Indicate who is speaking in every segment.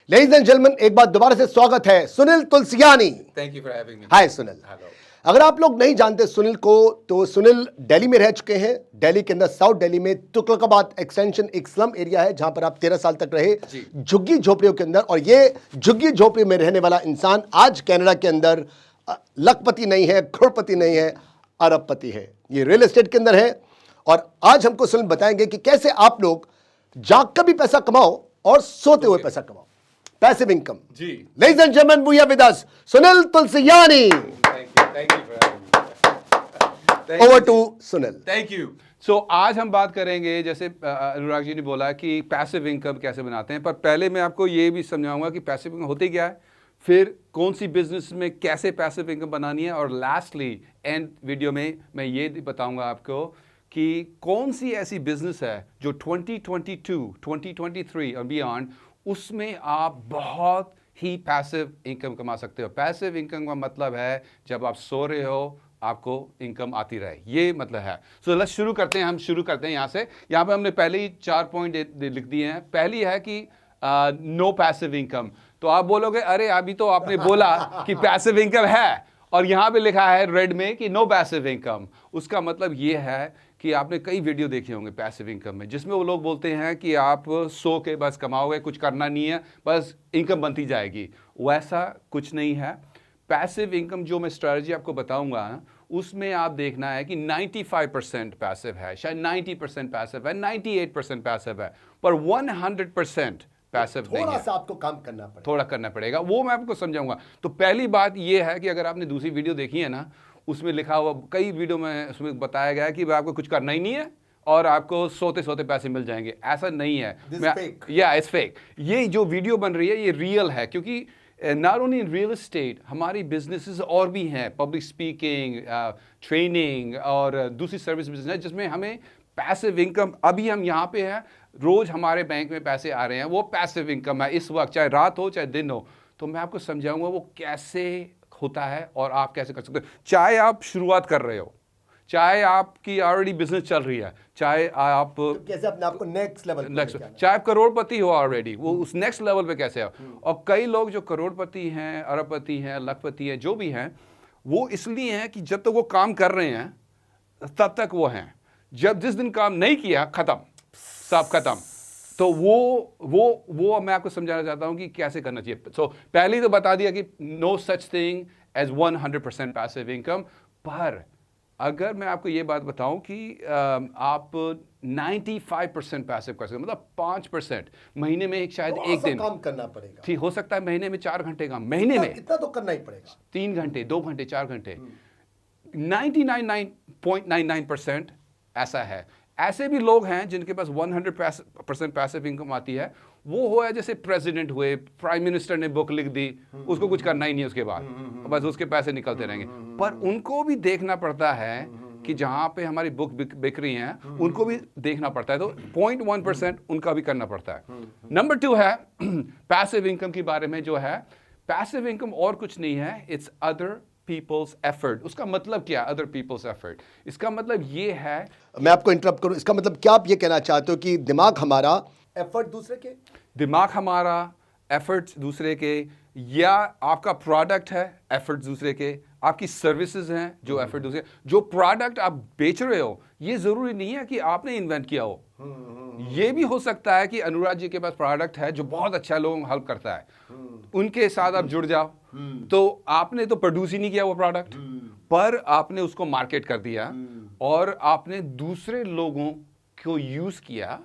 Speaker 1: Ladies and gentlemen, एक बार दोबारा से स्वागत है Sunil Tulsiani.
Speaker 2: Thank you for having me.
Speaker 1: Hi Sunil.
Speaker 2: Hello.
Speaker 1: अगर आप लोग नहीं जानते सुनील को, तो सुनील दिल्ली में रह चुके हैं। दिल्ली के अंदर साउथ दिल्ली में तुगलकाबाद एक्सटेंशन एक स्लम एरिया है जहां पर आप 13 साल तक रहे झुग्गी झोपड़ियों के अंदर। और ये झुग्गी झोपड़ी में रहने वाला इंसान आज कनाडा के अंदर लखपति नहीं है, करोड़पति नहीं है, अरबपति है। ये रियल एस्टेट के अंदर है। और आज हमको सुनील बताएंगे कि कैसे आप लोग जाग कर भी पैसा कमाओ और सोते हुए पैसा कमाओ, पैसिव इनकम।
Speaker 2: जी।
Speaker 1: Ladies and gentlemen, we are with us Sunil Tulsiani.
Speaker 2: Thank you for having me.
Speaker 1: Over to Sunil.
Speaker 2: Thank you. So आज हम बात करेंगे, जैसे अनुराग जी ने बोला कि पैसिव इनकम कैसे बनाते हैं, पर पहले मैं आपको ये भी समझाऊंगा कि पैसिव इनकम होती क्या है, फिर कौन सी बिजनेस में कैसे पैसिव इनकम बनानी है, और लास्टली एंड वीडियो में मैं ये बताऊंगा आपको कि कौन सी ऐसी बिजनेस है जो 2022, 2023 और बियॉन्ड उसमें आप बहुत ही पैसिव इनकम कमा सकते हो। पैसिव इनकम का मतलब है जब आप सो रहे हो आपको इनकम आती रहे, ये मतलब है। सो लेट्स शुरू करते हैं। हम शुरू करते हैं यहाँ से। यहाँ पे हमने पहले ही 4 पॉइंट लिख दिए हैं। पहली है कि नो पैसिव इनकम। तो आप बोलोगे अरे अभी तो आपने बोला कि पैसिव इनकम है और यहाँ पे लिखा है रेड में कि नो पैसिव इनकम। उसका मतलब ये है कि आपने कई वीडियो देखे होंगे पैसिव इनकम में, जिसमें वो लोग बोलते हैं कि आप सो के बस कमाओगे, कुछ करना नहीं है, बस इनकम बनती जाएगी। वैसा कुछ नहीं है। पैसिव इनकम जो मैं स्ट्रेटजी आपको बताऊंगा उसमें आप देखना है कि 95% पैसिव है, शायद 90% पैसिव है, 98% पैसिव है, पर 100% पैसिव नहीं है।
Speaker 1: थोड़ा सा आपको काम करना पड़ेगा,
Speaker 2: थोड़ा करना पड़ेगा, वो मैं आपको समझाऊंगा। तो पहली बात ये है कि अगर आपने दूसरी वीडियो देखी है ना, उसमें लिखा हुआ कई वीडियो में उसमें बताया गया है कि आपको कुछ करना ही नहीं है और आपको सोते सोते पैसे मिल जाएंगे। ऐसा नहीं है। It's fake. ये जो वीडियो बन रही है ये रियल है, क्योंकि not only in real estate, हमारी बिजनेसेस और भी हैं, पब्लिक स्पीकिंग, ट्रेनिंग और दूसरी सर्विस बिजनेस जिसमें हमें पैसिव इनकम, अभी हम यहाँ पे हैं, रोज हमारे बैंक में पैसे आ रहे हैं, वो पैसिव इनकम है इस वक्त, चाहे रात हो चाहे दिन हो। तो मैं आपको समझाऊंगा वो कैसे होता है और आप कैसे कर सकते हो। चाहे आप शुरुआत कर रहे हो, चाहे आपकी ऑलरेडी बिजनेस चल रही है, चाहे आप
Speaker 1: तो कैसे अपने आप को नेक्स्ट लेवल,
Speaker 2: चाहे आप करोड़पति हो ऑलरेडी, वो उस नेक्स्ट लेवल पे कैसे हो। और कई लोग जो करोड़पति हैं, अरबपति हैं, लखपति हैं, जो भी हैं, वो इसलिए हैं कि जब तक वो काम कर रहे हैं तब तक वो हैं, जब जिस दिन काम नहीं किया खत्म, सब खत्म। तो वो मैं आपको समझाना चाहता हूं कि कैसे करना चाहिए। सो पहले ही तो बता दिया कि no such thing as 100% passive income. पर अगर मैं आपको ये बात बताऊं कि आप 95% पैसिव कर सकते, मतलब 5% महीने में शायद एक दिन
Speaker 1: काम करना पड़ेगा।
Speaker 2: ठीक हो सकता है, महीने में 4 घंटे काम, महीने में
Speaker 1: इतना तो करना ही पड़ेगा,
Speaker 2: 3 घंटे, 2 घंटे, 4 घंटे। 99.99% ऐसा है। ऐसे भी लोग हैं जिनके पास 100% पैसिव इनकम आती है। वो हो है जैसे प्रेसिडेंट हुए, प्राइम मिनिस्टर ने बुक लिख दी, उसको कुछ करना ही नहीं उसके बाद, बस उसके पैसे निकलते रहेंगे। पर उनको भी देखना पड़ता है कि जहां पे हमारी बुक बिक रही हैं उनको भी देखना पड़ता है। तो 0.1% उनका भी करना पड़ता है। नंबर 2 है पैसिव इनकम के बारे में, जो है पैसिव इनकम और कुछ नहीं है, इट्स अदर पीपल्स एफर्ट। उसका मतलब क्या, अदर पीपल्स एफर्ट? इसका मतलब ये है,
Speaker 1: मैं आपको इंटरप्ट करूं, इसका मतलब क्या आप ये कहना चाहते हो कि दिमाग हमारा, एफर्ट दूसरे के,
Speaker 2: दिमाग हमारा, एफर्ट्स दूसरे के, या आपका प्रोडक्ट है, एफर्ट्स दूसरे के, आपकी सर्विसेज हैं जो एफर्ट दूसरे, जो प्रोडक्ट आप बेच रहे हो ये जरूरी नहीं है कि आपने इन्वेंट किया हो। ये भी हो सकता है कि अनुराग जी के पास प्रोडक्ट है जो बहुत अच्छा लोगों को हेल्प करता है, उनके साथ आप जुड़ जाओ। तो आपने तो प्रोड्यूस ही नहीं किया वो प्रोडक्ट, पर आपने उसको मार्केट कर दिया और आपने दूसरे लोगों को यूज किया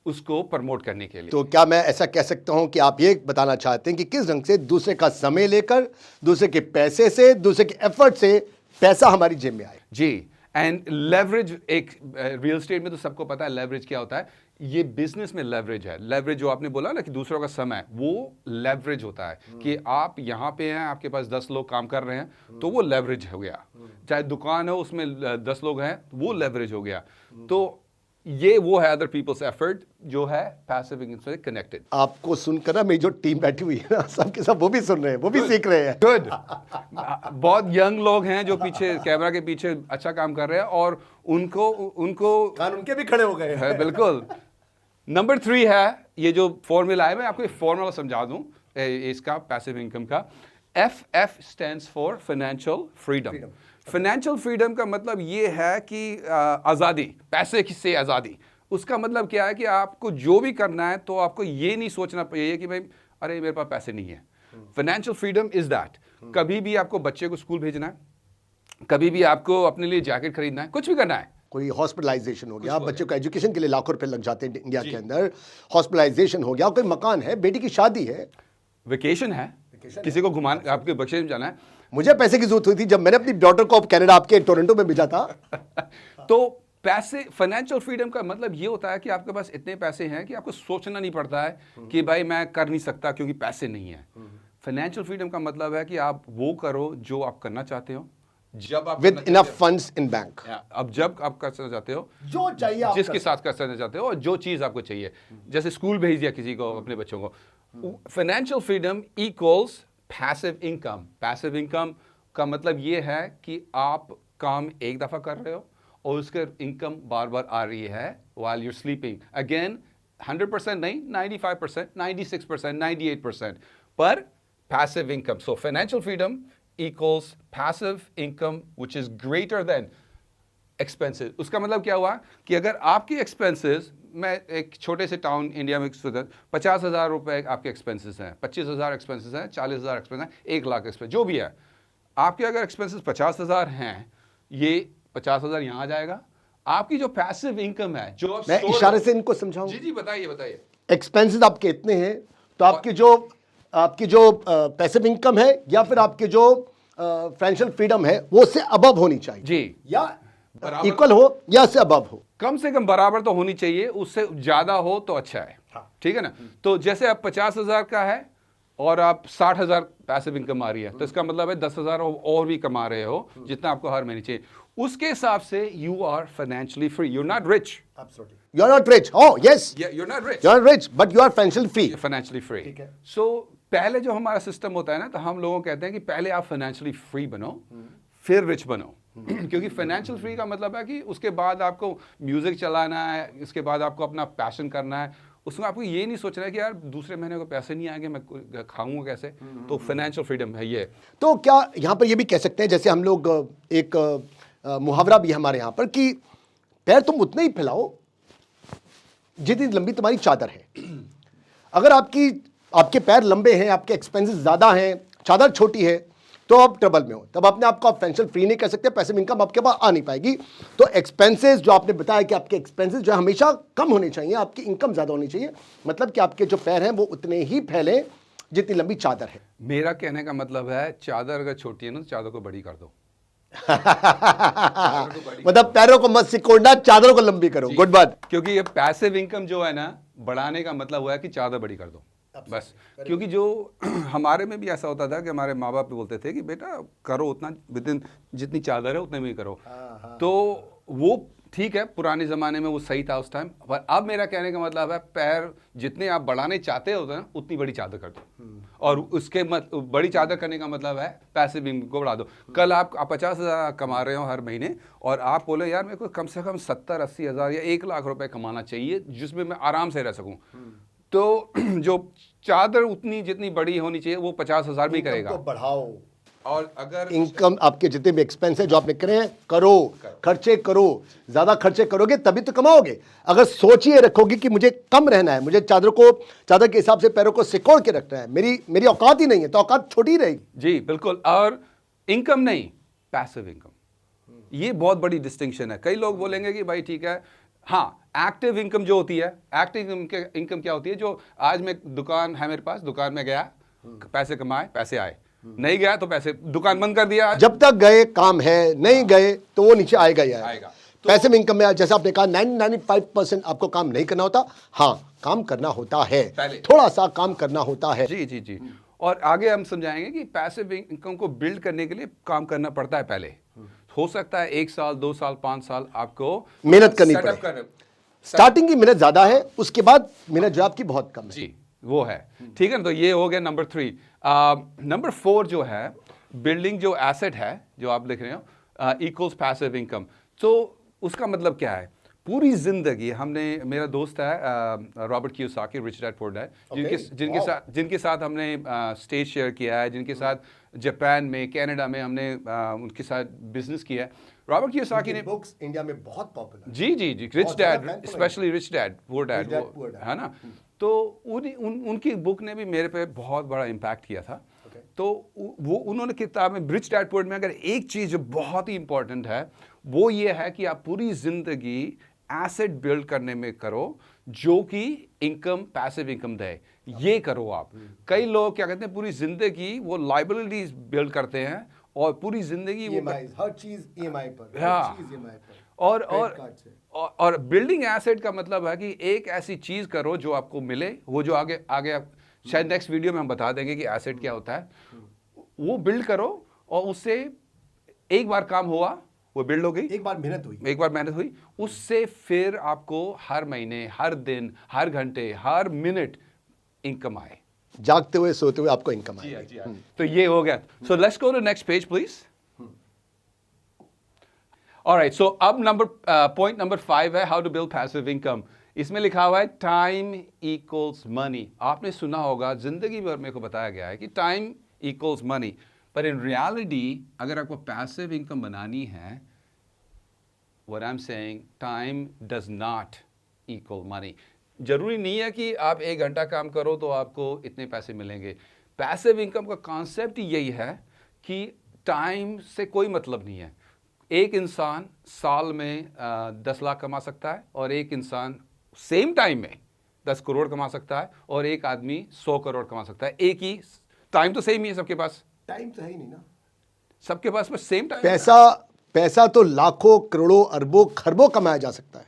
Speaker 2: उसको प्रमोट करने के लिए।
Speaker 1: तो क्या मैं ऐसा कह सकता हूं कि आप ये बताना चाहते हैं कि किस ढंग से दूसरे का समय लेकर, दूसरे के पैसे से, दूसरे के एफर्ट से पैसा हमारी जेब में आए?
Speaker 2: जी। एंड लेवरेज, एक रियल एस्टेट में तो सबको पता है लेवरेज क्या होता है। ये बिजनेस में लेवरेज है। लेवरेज जो आपने बोला ना कि दूसरों का समय, वो लेवरेज होता है कि आप यहाँ पे हैं, आपके पास 10 लोग काम कर रहे हैं, तो वो लेवरेज हो गया। चाहे दुकान हो उसमें 10 लोग हैं, वो लेवरेज हो गया। तो ये वो है अदर पीपल्स एफर्ट जो है पैसिव इनकम से कनेक्टेड।
Speaker 1: आपको सुनकर ना मेरी जो टीम बैठी हुई है ना, सबके सब वो भी सुन रहे हैं, वो भी सीख रहे हैं।
Speaker 2: गुड। बहुत यंग लोग हैं जो पीछे कैमरा के पीछे अच्छा काम कर रहे हैं और उनको
Speaker 1: कान उनके भी खड़े हो गए हैं।
Speaker 2: बिल्कुल। नंबर 3 है, ये जो फॉर्मूला है, मैं आपको फॉर्मूला समझा दूं इसका पैसिव इनकम का। FF stands for financial freedom. Financial freedom का मतलब ये है कि आज़ादी, पैसे से आज़ादी। उसका मतलब क्या है कि आपको जो भी करना है तो आपको ये नहीं सोचना चाहिए कि भाई अरे मेरे पास पैसे नहीं है। फाइनेंशियल फ्रीडम इज दैट कभी भी आपको बच्चे को स्कूल भेजना है, कभी भी आपको अपने लिए जैकेट खरीदना है, कुछ भी करना है,
Speaker 1: कोई हॉस्पिटलाइजेशन हो गया, बच्चों को एजुकेशन के लिए लाखों रुपए लग जाते हैं इंडिया के अंदर, हॉस्पिटलाइजेशन हो गया, कोई मकान है, बेटी की शादी है,
Speaker 2: वेकेशन है, किसी को घुमाने आपके बच्चे में जाना है।
Speaker 1: मुझे पैसे की जरूरत हुई थी जब मैंने अपनी डॉटर को कनाडा आपके टोरंटो में भेजा था।
Speaker 2: तो पैसे, फाइनेंशियल फ्रीडम का मतलब ये होता है कि आपके पास इतने पैसे हैं कि आपको सोचना नहीं पड़ता है कि भाई मैं कर नहीं सकता क्योंकि पैसे नहीं है। फाइनेंशियल फ्रीडम का मतलब है कि आप वो करो जो आप करना चाहते हो, जब आप
Speaker 1: with enough funds in bank.
Speaker 2: अब जब आप करना चाहते हो,
Speaker 1: जो चाहिए आप
Speaker 2: जिसके साथ करना चाहते हो और जो चीज आपको चाहिए, जैसे स्कूल भेज दिया किसी को, अपने बच्चों को। Financial freedom equals passive income. Passive income का मतलब ये है कि आप काम एक दफा कर रहे हो और उसके इनकम बार बार आ रही है while you're sleeping। अगेन 100% नहीं, 95%, 96%, 98%, पर passive income। So financial freedom equals passive income which is greater than expenses। उसका मतलब क्या हुआ कि अगर आपकी एक्सपेंसेस, मैं एक छोटे से टाउन इंडिया में 50,000 रुपए आपके एक्सपेंसेस हैं, 25,000 एक्सपेंसेस हैं, 40,000 एक्सपेंसेस हैं, 1 लाख एक्सपेंस जो भी है, आपके अगर एक्सपेंसेस 50,000 हैं, ये 50,000 यहाँ आ जाएगा। आपकी जो पैसिव इनकम है, जो
Speaker 1: मैं इशारे से इनको समझाऊं।
Speaker 2: जी बताइए बताइए।
Speaker 1: एक्सपेंसेस आपके इतने हैं तो आपकी जो पैसिव इनकम है या फिर आपके जो फाइनेंशियल फ्रीडम है वो उससे अबव होनी चाहिए
Speaker 2: जी,
Speaker 1: या इक्वल हो या उससे अबव हो।
Speaker 2: कम से कम बराबर तो होनी चाहिए, उससे ज्यादा हो तो अच्छा है। ठीक है ना। तो जैसे आप 50,000 का है और आप 60,000 पैसिव इनकम आ रही है, तो इसका मतलब है 10,000 और भी कमा रहे हो जितना आपको हर महीने चाहिए। उसके हिसाब से you are financially free. You are not rich,
Speaker 1: You are not rich. Oh yes.
Speaker 2: You are not rich,
Speaker 1: You are rich, but you are financially free.
Speaker 2: Financially free. So पहले जो हमारा सिस्टम होता है ना, तो हम लोगों को कहते हैं कि पहले आप फाइनेंशियली फ्री बनो, फिर रिच बनो। क्योंकि फाइनेंशियल फ्री का मतलब है कि उसके बाद आपको म्यूजिक चलाना है, इसके बाद आपको अपना पैशन करना है, उसमें आपको ये नहीं सोचना है कि यार दूसरे महीने को पैसे नहीं आएंगे, मैं खाऊंगा कैसे। तो फाइनेंशियल फ्रीडम है ये।
Speaker 1: तो क्या यहाँ पर ये भी कह सकते हैं, जैसे हम लोग एक मुहावरा भी है हमारे यहाँ पर कि पैर तुम उतने ही फैलाओ जितनी लंबी तुम्हारी चादर है। अगर आपके पैर लंबे हैं, आपके एक्सपेंसेस ज़्यादा हैं, चादर छोटी है, तो आप ट्रबल में हो। तब अपने आप को आप फाइनेंशियल फ्री नहीं कर सकते, पैसिव इनकम आपके पास आ नहीं पाएगी। तो एक्सपेंसेस जो आपने बताया कि आपके एक्सपेंसेस जो हमेशा कम होने चाहिए, आपकी इनकम ज़्यादा होनी चाहिए, मतलब कि आपके जो पैर हैं वो उतने ही फैले जितनी लंबी चादर है।
Speaker 2: मेरा कहने का मतलब है चादर अगर छोटी है ना तो चादर को बड़ी कर दो।
Speaker 1: मतलब पैरों को मत सिकोड़ना, चादरों को लंबी करो। गुड बात।
Speaker 2: क्योंकि ये पैसिव इनकम जो है ना, बढ़ाने का मतलब हुआ है कि चादर बड़ी कर दो बस। क्योंकि जो हमारे में भी ऐसा होता था कि हमारे माँ बाप भी बोलते थे कि बेटा करो उतना, विदिन जितनी चादर है उतने में ही करो। तो वो ठीक है, पुराने ज़माने में वो सही था उस टाइम, पर अब मेरा कहने का मतलब है पैर जितने आप बढ़ाने चाहते हो ना उतनी बड़ी चादर कर दो। और उसके बड़ी चादर करने का मतलब है पैसिव इनकम को बढ़ा दो। कल आप 50,000 कमा रहे हो हर महीने और आप बोले यार मेरे को कम से कम 70-80 हज़ार या 1 लाख रुपए कमाना चाहिए जिसमें मैं आराम से रह सकूं। तो जो चादर उतनी जितनी बड़ी होनी चाहिए वो 50,000 में ही करेगा।
Speaker 1: बढ़ाओ।
Speaker 2: और अगर
Speaker 1: इनकम आपके जितने भी एक्सपेंस है जो आपने करे हैं, करो, खर्चे करो। ज्यादा खर्चे करोगे तभी तो कमाओगे। अगर सोचिए रखोगे कि मुझे कम रहना है, मुझे चादर के हिसाब से पैरों को सिकोड़ के रखना है, मेरी औकात ही नहीं है, तो औकात छोटी रहेगी।
Speaker 2: जी बिल्कुल। और इनकम नहीं, पैसिव इनकम, ये बहुत बड़ी डिस्टिंक्शन है। कई लोग बोलेंगे कि भाई ठीक है, हाँ एक्टिव इनकम जो होती है, एक्टिव इनकम क्या होती है, जो आज मैं दुकान है मेरे पास, दुकान में गया, पैसे कमाए, पैसे आए, नहीं गया तो पैसे, दुकान बंद कर दिया।
Speaker 1: जब तक गए काम है, नहीं गए तो वो नीचे आएगा ही
Speaker 2: आएगा।
Speaker 1: तो पैसिव इनकम में जैसे आपने कहा 95% आपको काम नहीं करना होता। हाँ, काम करना होता है, थोड़ा सा काम करना होता है।
Speaker 2: जी जी जी। और आगे हम समझाएंगे कि पैसिव इनकम को बिल्ड करने के लिए काम करना पड़ता है पहले। हो सकता है 1 साल, 2 साल, 5 साल आपको
Speaker 1: मेहनत करनी पड़े। स्टार्टिंग की मेहनत ज्यादा है, उसके बाद मेहनत जो आपकी बहुत कम है।
Speaker 2: जी वो है। ठीक है ना। तो ये हो गया नंबर 3। नंबर 4 जो है, बिल्डिंग जो एसेट है जो आप लिख रहे हो, इक्वल्स पैसिव इनकम। तो उसका मतलब क्या है? पूरी जिंदगी हमने, मेरा दोस्त है Robert Kiyosaki, rich dad poor dad, जिनके साथ हमने स्टेज शेयर किया है, जिनके साथ जापान में, कनाडा में हमने उनके साथ बिजनेस किया है। रॉबर्ट कियोसाकी ने
Speaker 1: बुक्स इंडिया में बहुत पॉपुलर।
Speaker 2: जी, rich dad, specially rich dad poor dad, है ना। तो उनकी बुक ने भी मेरे पे बहुत बड़ा इम्पैक्ट किया था। तो वो उन्होंने किताब में रिच डैड पुअर में अगर एक चीज़ जो बहुत ही इंपॉर्टेंट है वो ये है कि आप पूरी जिंदगी एसेट बिल्ड करने में करो जो कि इनकम, पैसिव इनकम दे। ये करो आप। कई लोग क्या कहते हैं, पूरी जिंदगी वो लाइबिलिटीज बिल्ड करते हैं और पूरी जिंदगी वो
Speaker 1: हर चीज ईएमआई पर,
Speaker 2: हाँ, और बिल्डिंग एसेट का मतलब है कि एक ऐसी चीज करो जो आपको मिले, वो जो आगे आगे शायद नेक्स्ट वीडियो में हम बता देंगे कि एसेट क्या होता है, वो बिल्ड करो और उससे एक बार काम हुआ, वो बिल्ड हो गई,
Speaker 1: एक बार मेहनत हुई,
Speaker 2: उससे फिर आपको हर महीने, हर दिन, हर घंटे, हर मिनट इनकम आए,
Speaker 1: जागते हुए सोते हुए आपको इनकम आए।
Speaker 2: तो ये हो गया। So let's go to next page please. Alright, so अब पॉइंट नंबर 5 है how to build passive income. इसमें लिखा हुआ है टाइम इक्वल्स मनी। आपने सुना होगा, जिंदगी भर मेरे को बताया गया है कि टाइम इक्वल्स मनी, पर इन रियलिटी अगर आपको पैसिव इनकम बनानी है, what I am saying, time does not equal money. जरूरी नहीं है कि आप 1 घंटा काम करो तो आपको इतने पैसे मिलेंगे। पैसिव इनकम का कॉन्सेप्ट ही यही है कि टाइम से कोई मतलब नहीं है। एक इंसान साल में 10 लाख कमा सकता है और एक इंसान सेम टाइम में 10 करोड़ कमा सकता है और एक आदमी 100 करोड़ कमा सकता है। एक ही टाइम तो सेम ही है सबके पास,
Speaker 1: टाइम तो है ही नहीं ना
Speaker 2: सबके पास, बस सेम टाइम।
Speaker 1: पैसा तो लाखों, करोड़ों, अरबों, खरबों कमाया जा सकता है।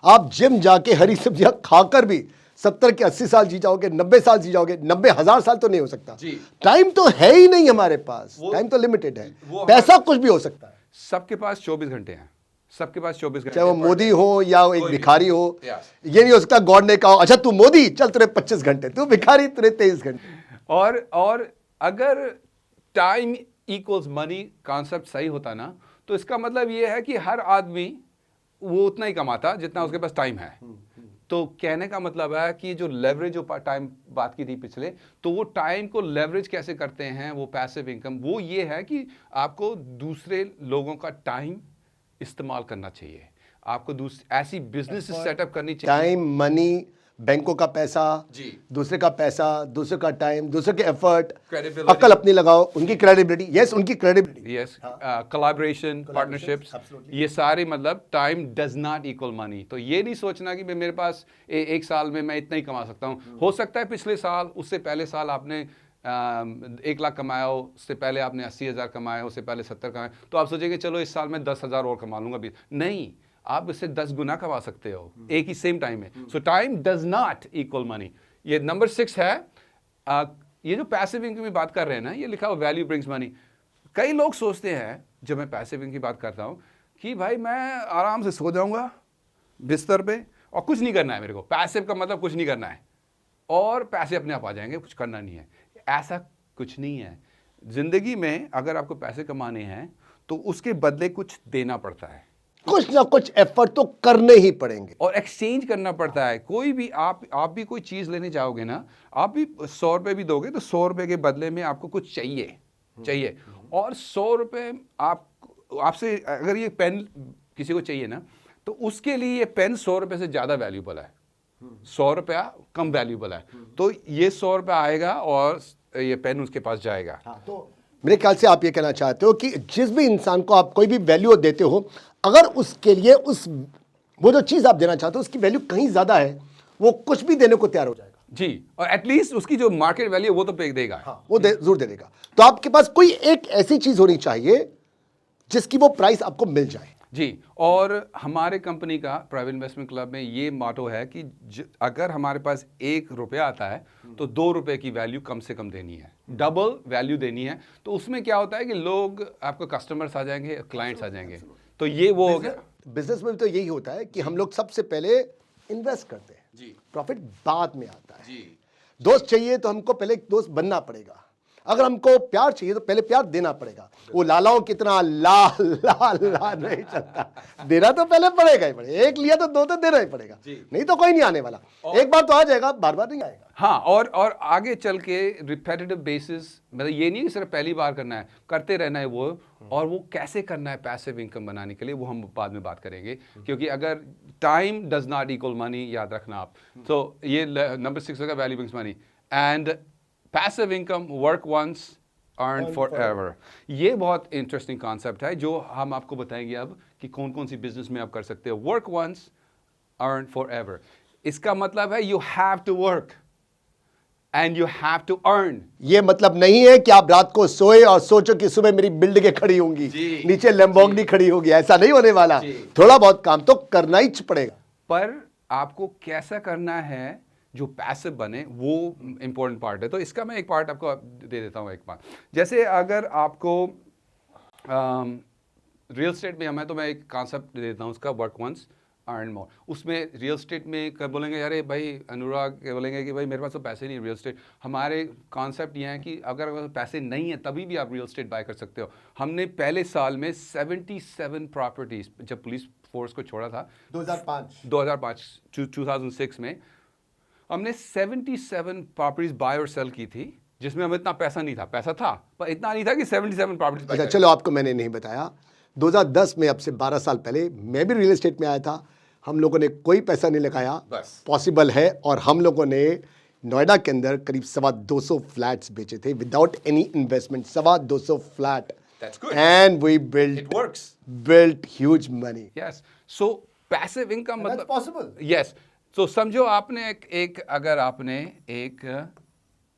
Speaker 1: आप जिम जाके हरी सब्जियां खाकर भी 70 के 80 साल जी जाओगे, 90 साल जी जाओगे, 90,000 साल तो नहीं हो सकता। टाइम तो है ही नहीं हमारे पास, टाइम तो लिमिटेड है। पैसा कुछ भी हो सकता है।
Speaker 2: सबके पास 24 घंटे हैं, सबके पास 24 घंटे,
Speaker 1: चाहे वो मोदी हो या एक भिखारी हो। ये नहीं हो सकता गॉड ने कहा अच्छा तू मोदी, चल तुरे 25 घंटे, तू भिखारी तुरे 23 घंटे।
Speaker 2: और अगर टाइम इक्वल्स मनी कॉन्सेप्ट सही होता ना, तो इसका मतलब ये है कि हर आदमी वो उतना ही कमाता जितना उसके पास टाइम है। तो कहने का मतलब है कि जो लेवरेज, जो टाइम बात की थी पिछले, तो वो टाइम को लेवरेज कैसे करते हैं, वो पैसिव इनकम, वो ये है कि आपको दूसरे लोगों का टाइम इस्तेमाल करना चाहिए, आपको ऐसी बिजनेस सेटअप करनी चाहिए।
Speaker 1: टाइम, मनी, बैंकों का पैसा, दूसरे का पैसा, दूसरे का टाइम, दूसरे के एफर्ट, अकल अपनी लगाओ, उनकी क्रेडिबिलिटी, उनकी क्रेडिबिलिटी,
Speaker 2: कोलैबोरेशन, पार्टनरशिप्स, ये सारे मतलब time does not equal money. तो ये नहीं सोचना कि मेरे पास एक साल में मैं इतना ही कमा सकता हूँ। हो सकता है पिछले साल, उससे पहले साल आपने 1 लाख कमाया हो, उससे पहले आपने 80,000 कमाया, उससे पहले 70 कमाए, तो आप सोचेंगे चलो इस साल में 10,000 और कमा लूंगा भी। नहीं, आप इससे 10 गुना कमा सकते हो एक ही सेम टाइम में। सो time does not equal money. ये नंबर 6 है। ये जो पैसिव इनकम की बात कर रहे हैं ना, ये लिखा हुआ वैल्यू ब्रिंग्स मनी। कई लोग सोचते हैं जब मैं पैसिव इनकम की बात करता हूँ कि भाई मैं आराम से सो जाऊंगा बिस्तर पे और कुछ नहीं करना है मेरे को। पैसिव का मतलब कुछ नहीं करना है और पैसे अपने आप आ जाएंगे, कुछ करना नहीं है। ऐसा कुछ नहीं है। जिंदगी में अगर आपको पैसे कमाने हैं तो उसके बदले कुछ देना पड़ता है,
Speaker 1: कुछ ना कुछ एफर्ट तो करने ही पड़ेंगे और
Speaker 2: एक्सचेंज करना पड़ता है। कोई भी आप भी कोई चीज लेने जाओगे ना, आप भी 100 रुपए भी दोगे तो 100 रुपए के बदले में आपको कुछ चाहिए और 100 रुपए आपसे अगर ये पेन किसी को चाहिए ना, तो उसके लिए ये पेन 100 रुपए से ज्यादा वैल्यूबल है, 100 रुपया कम वैल्यूबल है। तो ये 100 रुपया आएगा और ये पेन उसके पास जाएगा।
Speaker 1: तो मेरे ख्याल से आप ये कहना चाहते हो कि जिस भी इंसान को आप कोई भी वैल्यू देते हो, अगर उसके लिए वो जो चीज आप देना चाहते हो उसकी वैल्यू कहीं ज्यादा है, वो कुछ भी देने को तैयार हो जाएगा
Speaker 2: जी, और एटलीस्ट उसकी जो मार्केट वैल्यू वो तो पे देगा।
Speaker 1: वो जरूर दे देगा। तो आपके पास कोई एक ऐसी चीज होनी चाहिए जिसकी वो प्राइस आपको मिल जाए
Speaker 2: जी। और हमारे कंपनी का प्राइवेट इन्वेस्टमेंट क्लब में ये मोटो है कि अगर हमारे पास 1 रुपया आता है तो 2 रुपए की वैल्यू कम से कम देनी है, डबल वैल्यू देनी है। तो उसमें क्या होता है कि लोग आपको कस्टमर्स आ जाएंगे, क्लाइंट्स आ जाएंगे। तो ये वो हो गया।
Speaker 1: बिजनेस में भी तो यही होता है कि हम लोग सबसे पहले इन्वेस्ट करते हैं, प्रॉफिट बाद में आता है। दोस्त चाहिए तो हमको पहले एक दोस्त बनना पड़ेगा, अगर हमको प्यार चाहिए तो पहले प्यार देना पड़ेगा। वो लालाओं कितना ला ला ला नहीं चलता, देना तो पहले पड़ेगा ही पड़ेगा। एक लिया तो दो तो देना ही पड़ेगा, नहीं तो कोई नहीं आने वाला। एक बार तो आ जाएगा, बार बार नहीं आएगा।
Speaker 2: हाँ, और आगे चल के रिपेटिटिव बेसिस, मतलब ये नहीं कि सिर्फ पहली बार करना है, करते रहना है वो। और वो कैसे करना है पैसिव इनकम बनाने के लिए, वो हम बाद में बात करेंगे, क्योंकि अगर time does not equal money, याद रखना आप। तो ये नंबर 6 होगा, value brings money and passive income, work once earn forever. ये बहुत इंटरेस्टिंग कॉन्सेप्ट है जो हम आपको बताएंगे अब कि कौन कौन सी बिजनेस में आप कर सकते हो। Work once earn forever, इसका मतलब है you have to work and you have to earn.
Speaker 1: ये मतलब नहीं है कि आप रात को सोए और सोचो कि सुबह मेरी बिल्डिंगें खड़ी होंगी, नीचे लैम्बोर्गिनी खड़ी होगी, ऐसा नहीं होने वाला। थोड़ा बहुत काम तो करना ही पड़ेगा,
Speaker 2: पर आपको कैसा करना है जो पैसिव बने, वो इंपॉर्टेंट पार्ट है। तो इसका मैं एक पार्ट आपको दे देता हूँ। एक बात, जैसे अगर आपको रियल एस्टेट में हमें, तो मैं एक कॉन्सेप्ट दे देता हूँ उसका, वर्क वंस अर्न मोर। उसमें रियल एस्टेट में कब बोलेंगे, अरे भाई अनुराग के बोलेंगे कि भाई मेरे पास तो पैसे नहीं है रियल एस्टेट। हमारे कॉन्सेप्ट ये है कि अगर पैसे नहीं है तभी भी आप रियल एस्टेट बाय कर सकते हो। हमने पहले साल में 77 प्रॉपर्टीज, जब पुलिस फोर्स को छोड़ा था 2006 में, हमने 77 प्रॉपर्टीज बाय और सेल की थी, जिसमें हमें इतना पैसा नहीं था। पैसा था पर इतना नहीं था कि 77 प्रॉपर्टीज।
Speaker 1: अच्छा चलो, आपको मैंने नहीं बताया, 2010 में, अब से 12 साल पहले मैं भी रियल एस्टेट में आया था। हम लोगों ने कोई पैसा नहीं लगाया, पॉसिबल है। और हम लोगों ने नोएडा के अंदर करीब 225 फ्लैट्स बेचे थे without any investment, 225 flat. And we built huge money.
Speaker 2: Yes, so passive income मतलब
Speaker 1: पॉसिबल।
Speaker 2: यस, तो समझो आपने एक अगर आपने एक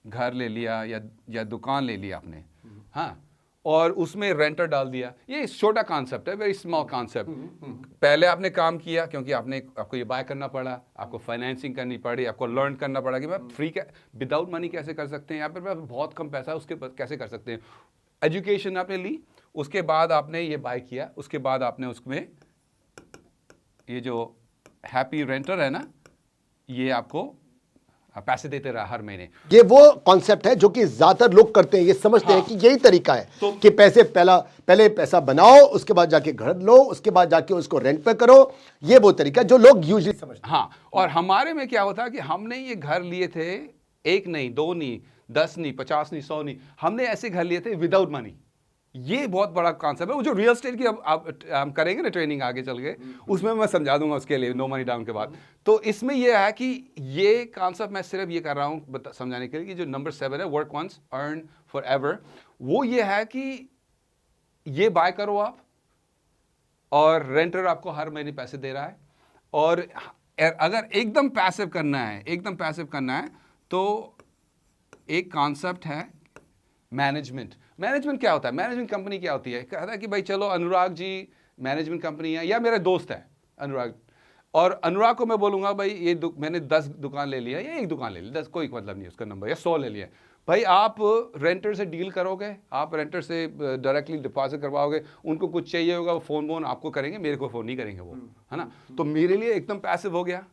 Speaker 2: घर ले लिया या दुकान ले लिया आपने, हाँ, और उसमें रेंटर डाल दिया। ये छोटा कॉन्सेप्ट है, वेरी स्मॉल कॉन्सेप्ट। पहले आपने काम किया क्योंकि आपको ये बाय करना पड़ा, आपको फाइनेंसिंग करनी पड़ी, आपको लर्न करना पड़ा कि मैं फ्री विदाउट मनी कैसे कर सकते हैं, यहाँ पर बहुत कम पैसा है उसके कैसे कर सकते हैं। एजुकेशन आपने ली, उसके बाद आपने ये बाय किया, उसके बाद आपने उसमें ये जो हैप्पी रेंटर है ना, ये आपको पैसे देते रहा हर महीने।
Speaker 1: ये वो कॉन्सेप्ट है जो कि ज्यादातर लोग करते हैं, ये समझते हैं कि यही तरीका है कि पैसे पहले पैसा बनाओ, उसके बाद जाके घर लो, उसके बाद जाके उसको रेंट पे करो। ये वो तरीका जो लोग यूजुअली समझते हैं।
Speaker 2: हाँ, और हमारे में क्या होता है कि हमने ये घर लिए थे, एक नहीं, 2 नहीं, 10 नहीं, 50 नहीं, 100 नहीं, हमने ऐसे घर लिए थे विदाउट मनी। ये बहुत बड़ा कॉन्सेप्ट है। वो जो रियल एस्टेट की अब हम करेंगे ना ट्रेनिंग आगे चल के, उसमें मैं समझा दूंगा उसके लिए, नो मनी डाउन के बाद। तो इसमें ये है कि ये कॉन्सेप्ट मैं सिर्फ ये कर रहा हूँ समझाने के लिए कि जो नंबर 7 है, work once earn forever, वो ये है कि ये बाय करो आप, और रेंटर आपको हर महीने पैसे दे रहा है। और अगर एकदम पैसिव करना है, तो एक कॉन्सेप्ट है मैनेजमेंट। मैनेजमेंट क्या होता है? मैनेजमेंट कंपनी क्या होती है? कहता है कि भाई चलो अनुराग जी मैनेजमेंट कंपनी है, या मेरा दोस्त है अनुराग, और अनुराग को मैं बोलूंगा भाई ये मैंने 10 दुकान ले लिया या एक दुकान ले ली, 10 कोई मतलब नहीं उसका नंबर, या 100 ले लिया। भाई आप रेंटर से डील करोगे, आप रेंटर से डायरेक्टली डिपॉजिट करवाओगे, उनको कुछ चाहिए होगा वो फ़ोन आपको करेंगे, मेरे को फ़ोन नहीं करेंगे वो, है ना। तो मेरे लिए एकदम पैसिव हो गया।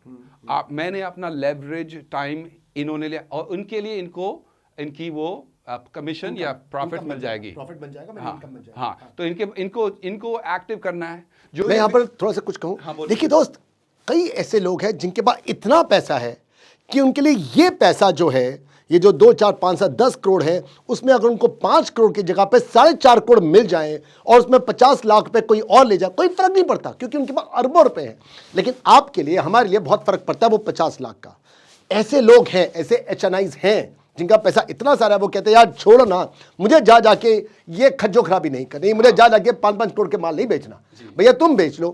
Speaker 2: मैंने अपना लेवरेज टाइम इन्होंने लिया, और उनके लिए इनकी वो कमीशन या प्रॉफिट मिल जाएगी,
Speaker 1: प्रॉफिट बन जाएगा,
Speaker 2: हाँ,
Speaker 1: इनकम बन जाएगा।
Speaker 2: हाँ, तो इनको एक्टिव करना है। जो
Speaker 1: मैं यहाँ पर थोड़ा सा कुछ कहूँ, देखिए दोस्त, कई ऐसे लोग हैं जिनके पास इतना पैसा है कि उनके लिए ये पैसा जो है, ये जो 2, 4, 5, 7, 10 करोड़ है, उसमें अगर उनको 5 करोड़ की जगह पे 4.5 करोड़ मिल जाए और उसमें 50 लाख रुपए कोई और ले जाए, कोई फर्क नहीं पड़ता, क्योंकि उनके पास अरबों रुपए हैं। लेकिन आपके लिए, हमारे लिए बहुत फर्क पड़ता है वो 50 लाख का। ऐसे लोग हैं, ऐसे HNIs हैं जिनका पैसा इतना सारा है, वो कहते हैं यार छोड़ो ना, मुझे जाके ये खज्जो खराबी नहीं करनी, मुझे जाके 5-5 करोड़ के माल नहीं बेचना। भैया तुम बेच लो,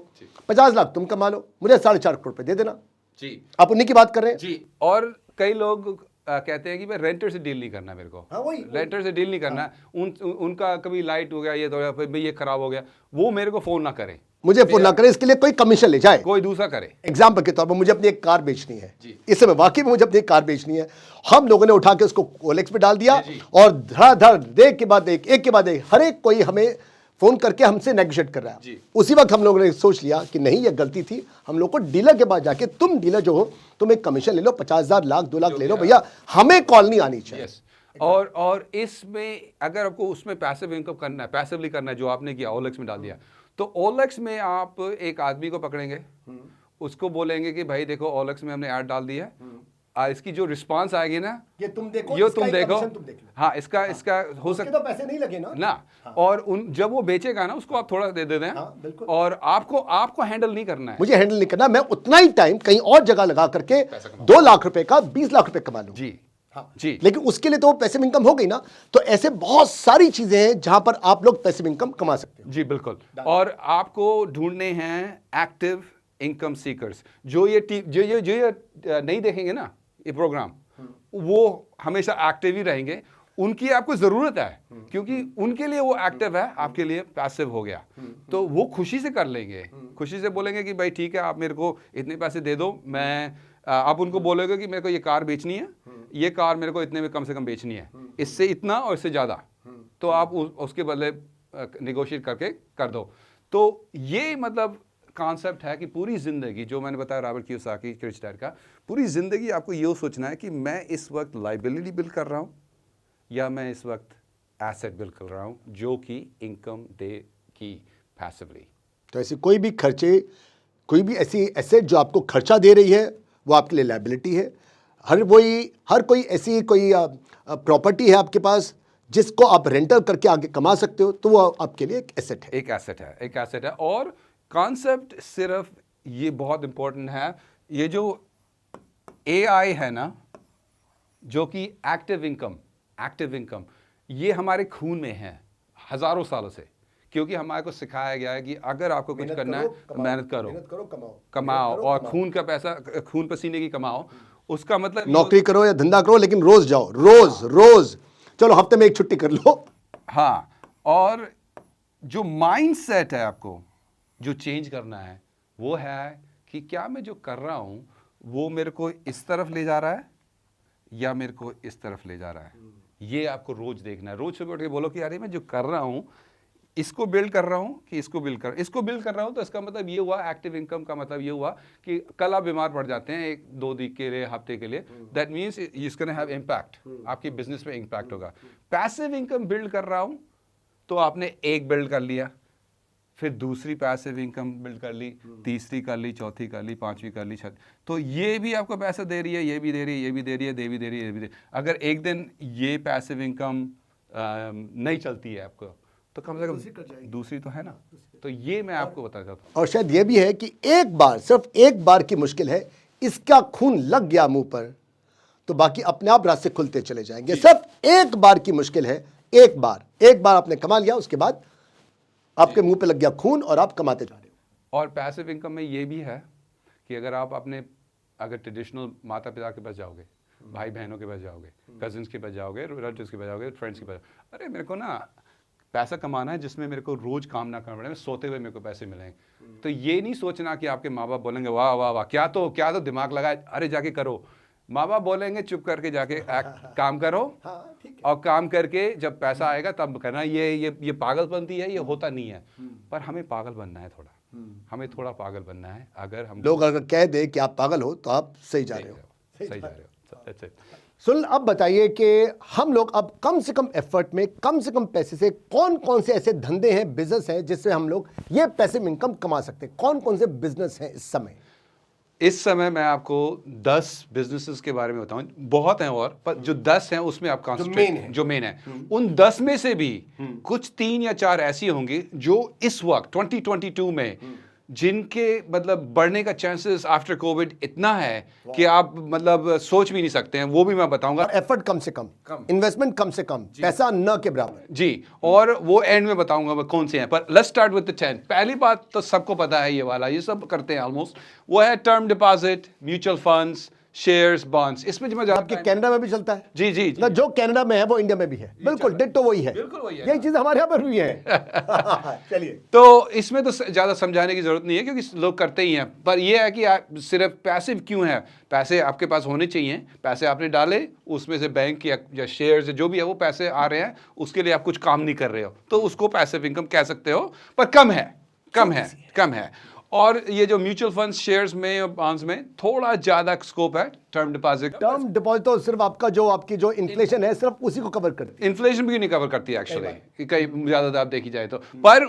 Speaker 1: 50 लाख तुम कमा लो, मुझे 4.5 करोड़ पे दे देना जी। आप उन्हीं की बात कर रहे हैं
Speaker 2: जी। और कई लोग कहते हैं कि भाई रेंटर से डील नहीं करना मेरे को, रेंटर से डील नहीं करना, उनका कभी लाइट हो गया, ये थोड़ा भाई ये खराब हो गया, वो मेरे को फोन ना करे,
Speaker 1: मुझे फोन ना करे, इसके लिए कोई कमीशन ले जाए,
Speaker 2: कोई दूसरा करे।
Speaker 1: एग्जाम्पल के तौर पर मुझे अपनी एक कार बेचनी है, इस समय वाकई में मुझे अपनी एक कार बेचनी है, हम लोगों ने उठा के उसको OLX पे डाल दिया, और धड़ाधड़ एक के बाद एक हर एक कोई हमें फोन करके हमसे नेगोशिएट कर रहा है। उसी वक्त हम लोगों ने सोच लिया कि नहीं, ये गलती थी, हम लोग को डीलर के पास जाके, तुम डीलर जो हो तुम एक कमीशन ले लो, 50,000 लाख 2 लाख ले लो भैया, हमें कॉल नहीं आनी चाहिए।
Speaker 2: और इसमें अगर आपको उसमें पैसिव इनकम करना है, पैसिवली करना है, जो आपने किया OLX में डाल दिया, तो OLX में आप एक आदमी को पकड़ेंगे, उसको बोलेंगे कि भाई देखो OLX में हमने ऐड डाल दिया है, इसकी जो रिस्पांस आएगी ना,
Speaker 1: ये तुम देखो,
Speaker 2: ये
Speaker 1: इसका
Speaker 2: तुम
Speaker 1: एक
Speaker 2: देखो,
Speaker 1: commission तुम देख लो।
Speaker 2: हाँ इसका हो
Speaker 1: उसके
Speaker 2: सकता
Speaker 1: तो पैसे नहीं लगे ना।
Speaker 2: ना, और जब वो बेचेगा ना, उसको आप थोड़ा दे दें,
Speaker 1: हाँ, बिल्कुल।
Speaker 2: और आपको हैंडल नहीं करना है।
Speaker 1: मुझे हैंडल नहीं करना, मैं उतना ही टाइम कहीं और जगह लगा करके 2 लाख रुपए का 20 लाख रुपए कमा लूं।
Speaker 2: जी
Speaker 1: हाँ
Speaker 2: जी।
Speaker 1: लेकिन उसके लिए तो पैसिव इनकम हो गई ना। तो ऐसे बहुत सारी चीजें हैं जहां पर आप लोग पैसिव इनकम कमा सकते हो।
Speaker 2: जी बिल्कुल। और आपको ढूंढने हैं एक्टिव इनकम सीकर्स, जो ये नहीं देखेंगे ना ये प्रोग्राम, वो हमेशा एक्टिव ही रहेंगे। उनकी आपको जरूरत है, क्योंकि उनके लिए वो एक्टिव है, आपके लिए पैसिव हो गया। तो वो खुशी से कर लेंगे, खुशी से बोलेंगे कि भाई ठीक है, आप मेरे को इतने पैसे दे दो, मैं आप उनको बोलोगे कि मेरे को ये कार बेचनी है, ये कार मेरे को इतने में कम से कम बेचनी है, इससे इतना और इससे ज़्यादा, तो आप उसके बदले निगोशिएट करके कर दो। तो ये मतलब कॉन्सेप्ट है कि पूरी ज़िंदगी, जो मैंने बताया रॉबर्ट कियोसाकी के रिच डैड का, पूरी ज़िंदगी आपको ये सोचना है कि मैं इस वक्त लाइबिलिटी बिल्ड कर रहा हूँ या मैं इस वक्त एसेट बिल्ड कर रहा हूँ जो कि इनकम देगी पैसिवली।
Speaker 1: तो ऐसे कोई भी खर्चे, कोई भी ऐसी एसेट जो आपको खर्चा दे रही है, वो आपके लिए लायबिलिटी है। हर कोई ऐसी कोई प्रॉपर्टी है आपके पास जिसको आप रेंटल करके आगे कमा सकते हो, तो वो आपके लिए एक एसेट है।
Speaker 2: एक एसेट है। और कॉन्सेप्ट सिर्फ ये बहुत इंपॉर्टेंट है, ये जो AI है ना, जो कि एक्टिव इनकम, ये हमारे खून में है हजारों सालों से, क्योंकि हमारे को सिखाया गया है कि अगर आपको कुछ करना है, मेहनत करो, कमाओ, और खून का पैसा, खून पसीने की कमाओ। उसका मतलब
Speaker 1: नौकरी करो या धंधा करो, लेकिन रोज जाओ, रोज। चलो हफ्ते में एक छुट्टी कर लो।
Speaker 2: हाँ, और जो माइंडसेट है आपको जो चेंज करना है, वो है कि क्या मैं जो कर रहा हूं वो मेरे को इस तरफ ले जा रहा है या मेरे को इस तरफ ले जा रहा है। ये आपको रोज देखना है। रोज सुबह उठ के बोलो कि अरे मैं जो कर रहा हूं, इसको बिल्ड कर रहा हूं कि इसको बिल्ड कर रहा हूं। तो इसका मतलब ये हुआ, एक्टिव इनकम का मतलब ये हुआ कि कल आप बीमार पड़ जाते हैं 1-2 दिन के लिए, हफ्ते के लिए, that means it's gonna have impact, आपकी बिजनेस में इम्पैक्ट होगा। पैसिव इनकम बिल्ड कर रहा हूं, तो आपने एक बिल्ड कर लिया, फिर दूसरी पैसिव इनकम बिल्ड कर ली, तीसरी कर ली, चौथी कर ली, पांचवी कर ली, छठी। तो ये भी आपको पैसा दे रही है, ये भी दे रही है, ये भी दे रही है, ये भी दे रही है, ये भी दे रही है। अगर एक दिन ये पैसिव इनकम नहीं चलती है आपको, तो कम से कम दूसरी तो है ना। तो ये मैं आपको बताना चाहता हूँ।
Speaker 1: और शायद ये भी है कि एक बार, सिर्फ एक बार की मुश्किल है, इसका खून लग गया मुंह पर तो बाकी अपने आप रास्ते खुलते चले जाएंगे। सिर्फ एक बार की मुश्किल है, एक बार आपने कमा लिया, उसके बाद आपके मुंह पे लग गया खून और आप कमाते जा रहे हो।
Speaker 2: और पैसिव इनकम में ये भी है कि अगर आप अगर ट्रेडिशनल माता पिता के पास जाओगे, भाई बहनों के पास जाओगे, कजिन्स के पास जाओगे, रिलेटिव्स के पास जाओगे, फ्रेंड्स के पास, अरे मेरे को ना पैसा कमाना है जिसमें मेरे को रोज काम ना करना पड़े, मैं सोते हुए मेरे को पैसे मिलेंगे। तो ये नहीं सोचना कि आपके माँ बाप बोलेंगे वाह वाह वाह, क्या तो दिमाग लगाए, अरे जाके करो। माँ बाप बोलेंगे चुप करके जाके काम करो, और काम करके जब पैसा आएगा तब करना। ये पागलपंती है, ये होता नहीं है। पर हमें पागल बनना है, हमें थोड़ा पागल बनना है। अगर हम
Speaker 1: लोग अगर कह दे कि आप पागल हो तो आप सही जा रहे हो।
Speaker 2: सही जा रहे हो। That's it.
Speaker 1: सुन, अब बताइए कि हम लोग अब कम से कम एफर्ट में, कम से कम पैसे से कौन कौन से ऐसे धंधे हैं, बिजनेस हैं जिससे हम लोग ये पैसिव इनकम कमा सकते हैं? कौन कौन से बिजनेस हैं इस समय?
Speaker 2: इस समय मैं आपको 10 बिजनेसेस के बारे में बताऊं। बहुत हैं और, पर जो 10 हैं उसमें आप कॉन्सेंट्रेट, जो मेन है, उन 10 में से भी कुछ 3 या 4 ऐसी होंगी जो इस वक्त 2022 में जिनके मतलब बढ़ने का चांसेस आफ्टर कोविड इतना है कि आप मतलब सोच भी नहीं सकते हैं। वो भी मैं बताऊंगा।
Speaker 1: एफर्ट कम से कम, इन्वेस्टमेंट कम से कम, पैसा न के बराबर।
Speaker 2: जी, और वो एंड में बताऊंगा कौन से हैं। पर लेट्स स्टार्ट विद द 10। पहली बात तो सबको पता है, ये वाला, ये सब करते हैं ऑलमोस्ट, वो है term deposit, mutual funds, shares, bonds. इसमें जो
Speaker 1: आपके कनाडा में भी चलता है।
Speaker 2: जी जी,
Speaker 1: मतलब जो कनाडा में है वो इंडिया में भी है। बिल्कुल डिट्टो वही है। यही चीज हमारे यहाँ पर भी है। चलिए,
Speaker 2: तो इसमें तो ज्यादा समझाने की जरूरत नहीं है क्योंकि लोग करते ही हैं। पर यह है कि सिर्फ पैसिव क्यों है, पैसे आपके पास होने चाहिए। पैसे आपने डाले, उसमें से बैंक या शेयर्स जो भी है वो पैसे आ रहे हैं, उसके लिए आप कुछ काम नहीं कर रहे हो, तो उसको पैसिव इनकम कह सकते हो। पर कम है। और ये जो म्यूचुअल फंड्स, शेयर्स में और बॉन्ड्स में थोड़ा ज्यादा स्कोप है टर्म डिपॉजिट।
Speaker 1: टर्म डिपॉजिट तो सिर्फ आपकी जो इन्फ्लेशन है सिर्फ उसी को कवर करती है।
Speaker 2: इन्फ्लेशन भी नहीं कवर करती है एक्चुअली, कई ज्यादा आप देखी जाए तो, पर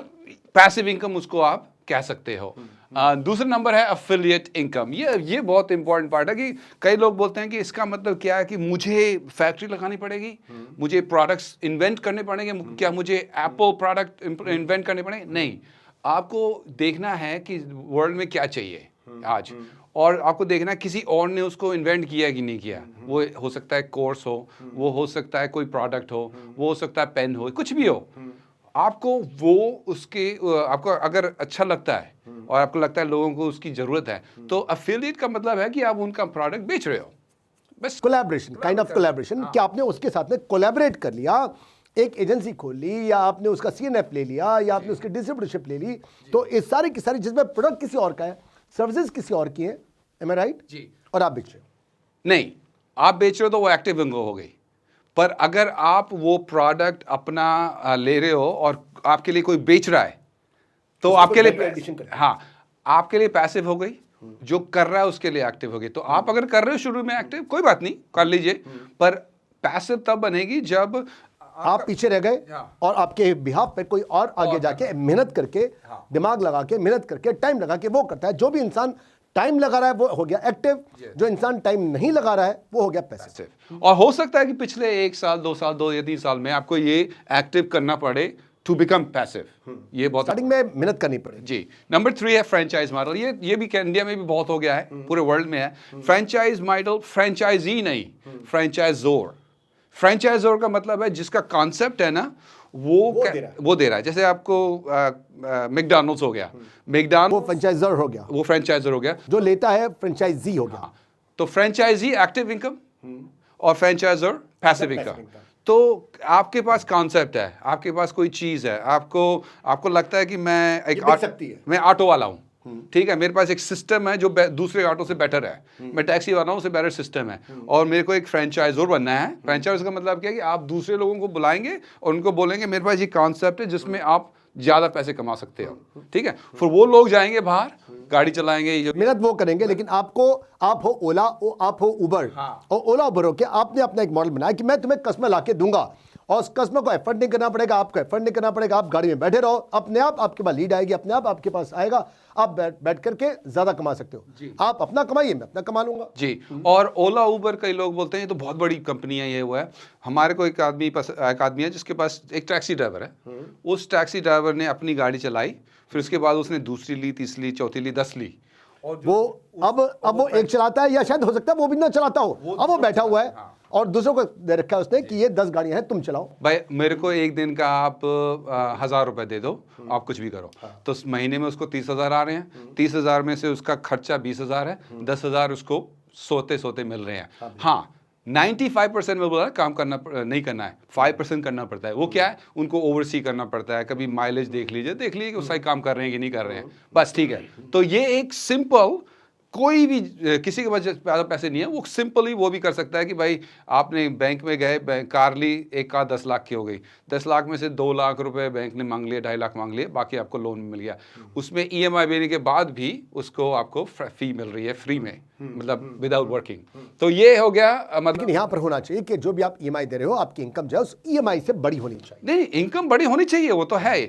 Speaker 2: पैसिव इनकम उसको आप कह सकते हो। दूसरा नंबर है अफिलिएट इनकम। ये बहुत इंपॉर्टेंट पार्ट है कि कई लोग बोलते हैं कि इसका मतलब क्या है कि मुझे फैक्ट्री लगानी पड़ेगी, मुझे प्रोडक्ट्स इन्वेंट करने पड़ेंगे, क्या मुझे एप्पल प्रोडक्ट इन्वेंट करने पड़ेंगे? नहीं, आपको देखना है कि वर्ल्ड में क्या चाहिए आज, और आपको देखना है किसी और ने उसको इन्वेंट किया कि नहीं किया। वो हो सकता है कोर्स हो, वो हो सकता है कोई प्रोडक्ट हो, वो हो सकता है पेन हो, कुछ भी हो। आपको वो उसके आपको अगर अच्छा लगता है और आपको लगता है लोगों को उसकी जरूरत है, तो अफिलिएट का मतलब है कि आप उनका प्रोडक्ट बेच रहे हो। बस
Speaker 1: कोलैबोरेशन, काइंड ऑफ कोलैबोरेशन, कि आपने उसके साथ में कोलैबोरेट कर लिया, एक एजेंसी खोल ली, या आपने उसका सीएनएफ ले लिया, या आपने उसकी डिस्ट्रीब्यूटरशिप ले ली, तो इस सारी की सारी, जिसमें प्रोडक्ट किसी और का है, सर्विसेज किसी और की है, एम आई राइट
Speaker 2: जी,
Speaker 1: और आप बेच रहे हो।
Speaker 2: नहीं, आप बेच रहे हो तो वो एक्टिव इनकम हो गई, पर अगर आप वो प्रोडक्ट अपना ले रहे हो और आपके लिए कोई बेच रहा है तो आपके लिए, हाँ, आपके लिए पैसिव हो गई, जो कर रहा है उसके लिए एक्टिव हो गई। तो आप अगर कर रहे हो शुरू में एक्टिव, कोई बात नहीं, कर लीजिए, पर पैसिव तब बनेगी जब
Speaker 1: आप पीछे रह गए और आपके बिहाफ पे कोई और आगे जाके मेहनत करके, दिमाग लगा के, मेहनत करके, टाइम लगा के वो करता है। जो भी इंसान टाइम लगा रहा है वो हो गया एक्टिव, जो इंसान टाइम नहीं लगा रहा है वो हो गया पैसिव।
Speaker 2: और हो सकता है कि पिछले 1 साल 2 साल 2 या 3 साल में आपको ये एक्टिव करना पड़े टू बिकम पैसिव। ये बहुत
Speaker 1: स्टार्टिंग में मेहनत करनी पड़ेगी।
Speaker 2: जी। नंबर 3 है फ्रेंचाइज मॉडल। ये भी इंडिया में भी बहुत हो गया है, पूरे वर्ल्ड में है फ्रेंचाइज मॉडल। फ्रेंचाइजी नहीं, फ्रेंचाइजोर। फ्रेंचाइजोर का मतलब है जिसका कॉन्सेप्ट है ना वो दे रहा है। जैसे आपको मैकडॉनल्ड्स हो गया,
Speaker 1: वो फ्रेंचाइजर हो गया,
Speaker 2: वो फ्रेंचाइजर हो गया,
Speaker 1: जो लेता है फ्रेंचाइजी हो गया।
Speaker 2: तो फ्रेंचाइजी एक्टिव इनकम और फ्रेंचाइजर पैसिव इनकम। तो आपके पास कॉन्सेप्ट है, आपके पास कोई चीज है, आपको लगता है कि मैं ऑटो वाला हूँ, ठीक है, मेरे पास एक सिस्टम है जो दूसरे ऑटो से बेटर है, मैं टैक्सी वाला हूँ, उससे बेटर सिस्टम है, और मेरे को एक फ्रेंचाइजर बनना है। फ्रेंचाइज का मतलब क्या है कि आप दूसरे लोगों को बुलाएंगे और उनको बोलेंगे मेरे पास ये कॉन्सेप्ट है जिसमें आप ज्यादा पैसे कमा सकते हो, ठीक है। फिर वो लोग जाएंगे बाहर, गाड़ी चलाएंगे,
Speaker 1: मेहनत वो करेंगे, लेकिन आप हो ओला, आप हो उबर, और ओला उबर हो के आपने अपना एक मॉडल बनाया कि मैं तुम्हें कस्टमर लाके दूंगा, और उस कस्टमर को एफर्ट नहीं करना पड़ेगा, आपको एफर्ट नहीं करना पड़ेगा, आप गाड़ी में बैठे रहो, अपने आप आपके पास लीड आएगी, अपने आप आपके पास आएगा, आप बैठ करके ज्यादा कमा सकते हो। आप अपना कमाइए, मैं अपना कमा लूंगा
Speaker 2: जी। और ओला उबर कई लोग बोलते हैं ये तो बहुत बड़ी कंपनी है, ये हुआ है। हमारे को एक आदमी है जिसके पास एक टैक्सी ड्राइवर है, उस टैक्सी ड्राइवर ने अपनी गाड़ी चलाई, फिर उसके बाद उसने दूसरी ली, तीसरी ली, चौथी ली, 10 ली,
Speaker 1: और वो अब वो एक चलाता है, या शायद हो सकता है वो भी ना चलाता हो, अब वो बैठा हुआ है और दूसरों को दे रखा है उसने कि ये 10 गाड़ियां हैं, तुम चलाओ
Speaker 2: भाई, मेरे को एक दिन का आप 1000 रुपए दे दो, आप कुछ भी करो। तो महीने में उसको 30,000 आ रहे हैं, 30,000 में से उसका खर्चा 20,000 है, 10,000 उसको सोते सोते मिल रहे हैं। हाँ, 95% में बोला काम करना नहीं करना है, 5% करना पड़ता है। वो क्या है, उनको ओवरसी करना पड़ता है, कभी माइलेज देख लीजिए कि वो सही काम कर रहे हैं कि नहीं कर रहे हैं, बस, ठीक है। तो ये एक सिंपल, कोई भी किसी के पास ज़्यादा पैसे नहीं है, वो सिंपली वो भी कर सकता है कि भाई आपने बैंक में गए, कार ली, एक कार 10 लाख की हो गई, 10 लाख में से 2 लाख रुपए बैंक ने मांग लिए, 2.5 लाख मांग लिए, बाकी आपको लोन मिल गया। उसमें EMI देने के बाद भी उसको आपको फी मिल रही है फ्री में, मतलब विदाउट वर्किंग। तो ये हो गया मतलब।
Speaker 1: लेकिन यहाँ पर होना चाहिए कि जो भी आप EMI दे रहे हो, आपकी इनकम जो है उस EMI से बड़ी होनी चाहिए।
Speaker 2: नहीं, इनकम बड़ी होनी चाहिए, वो तो है,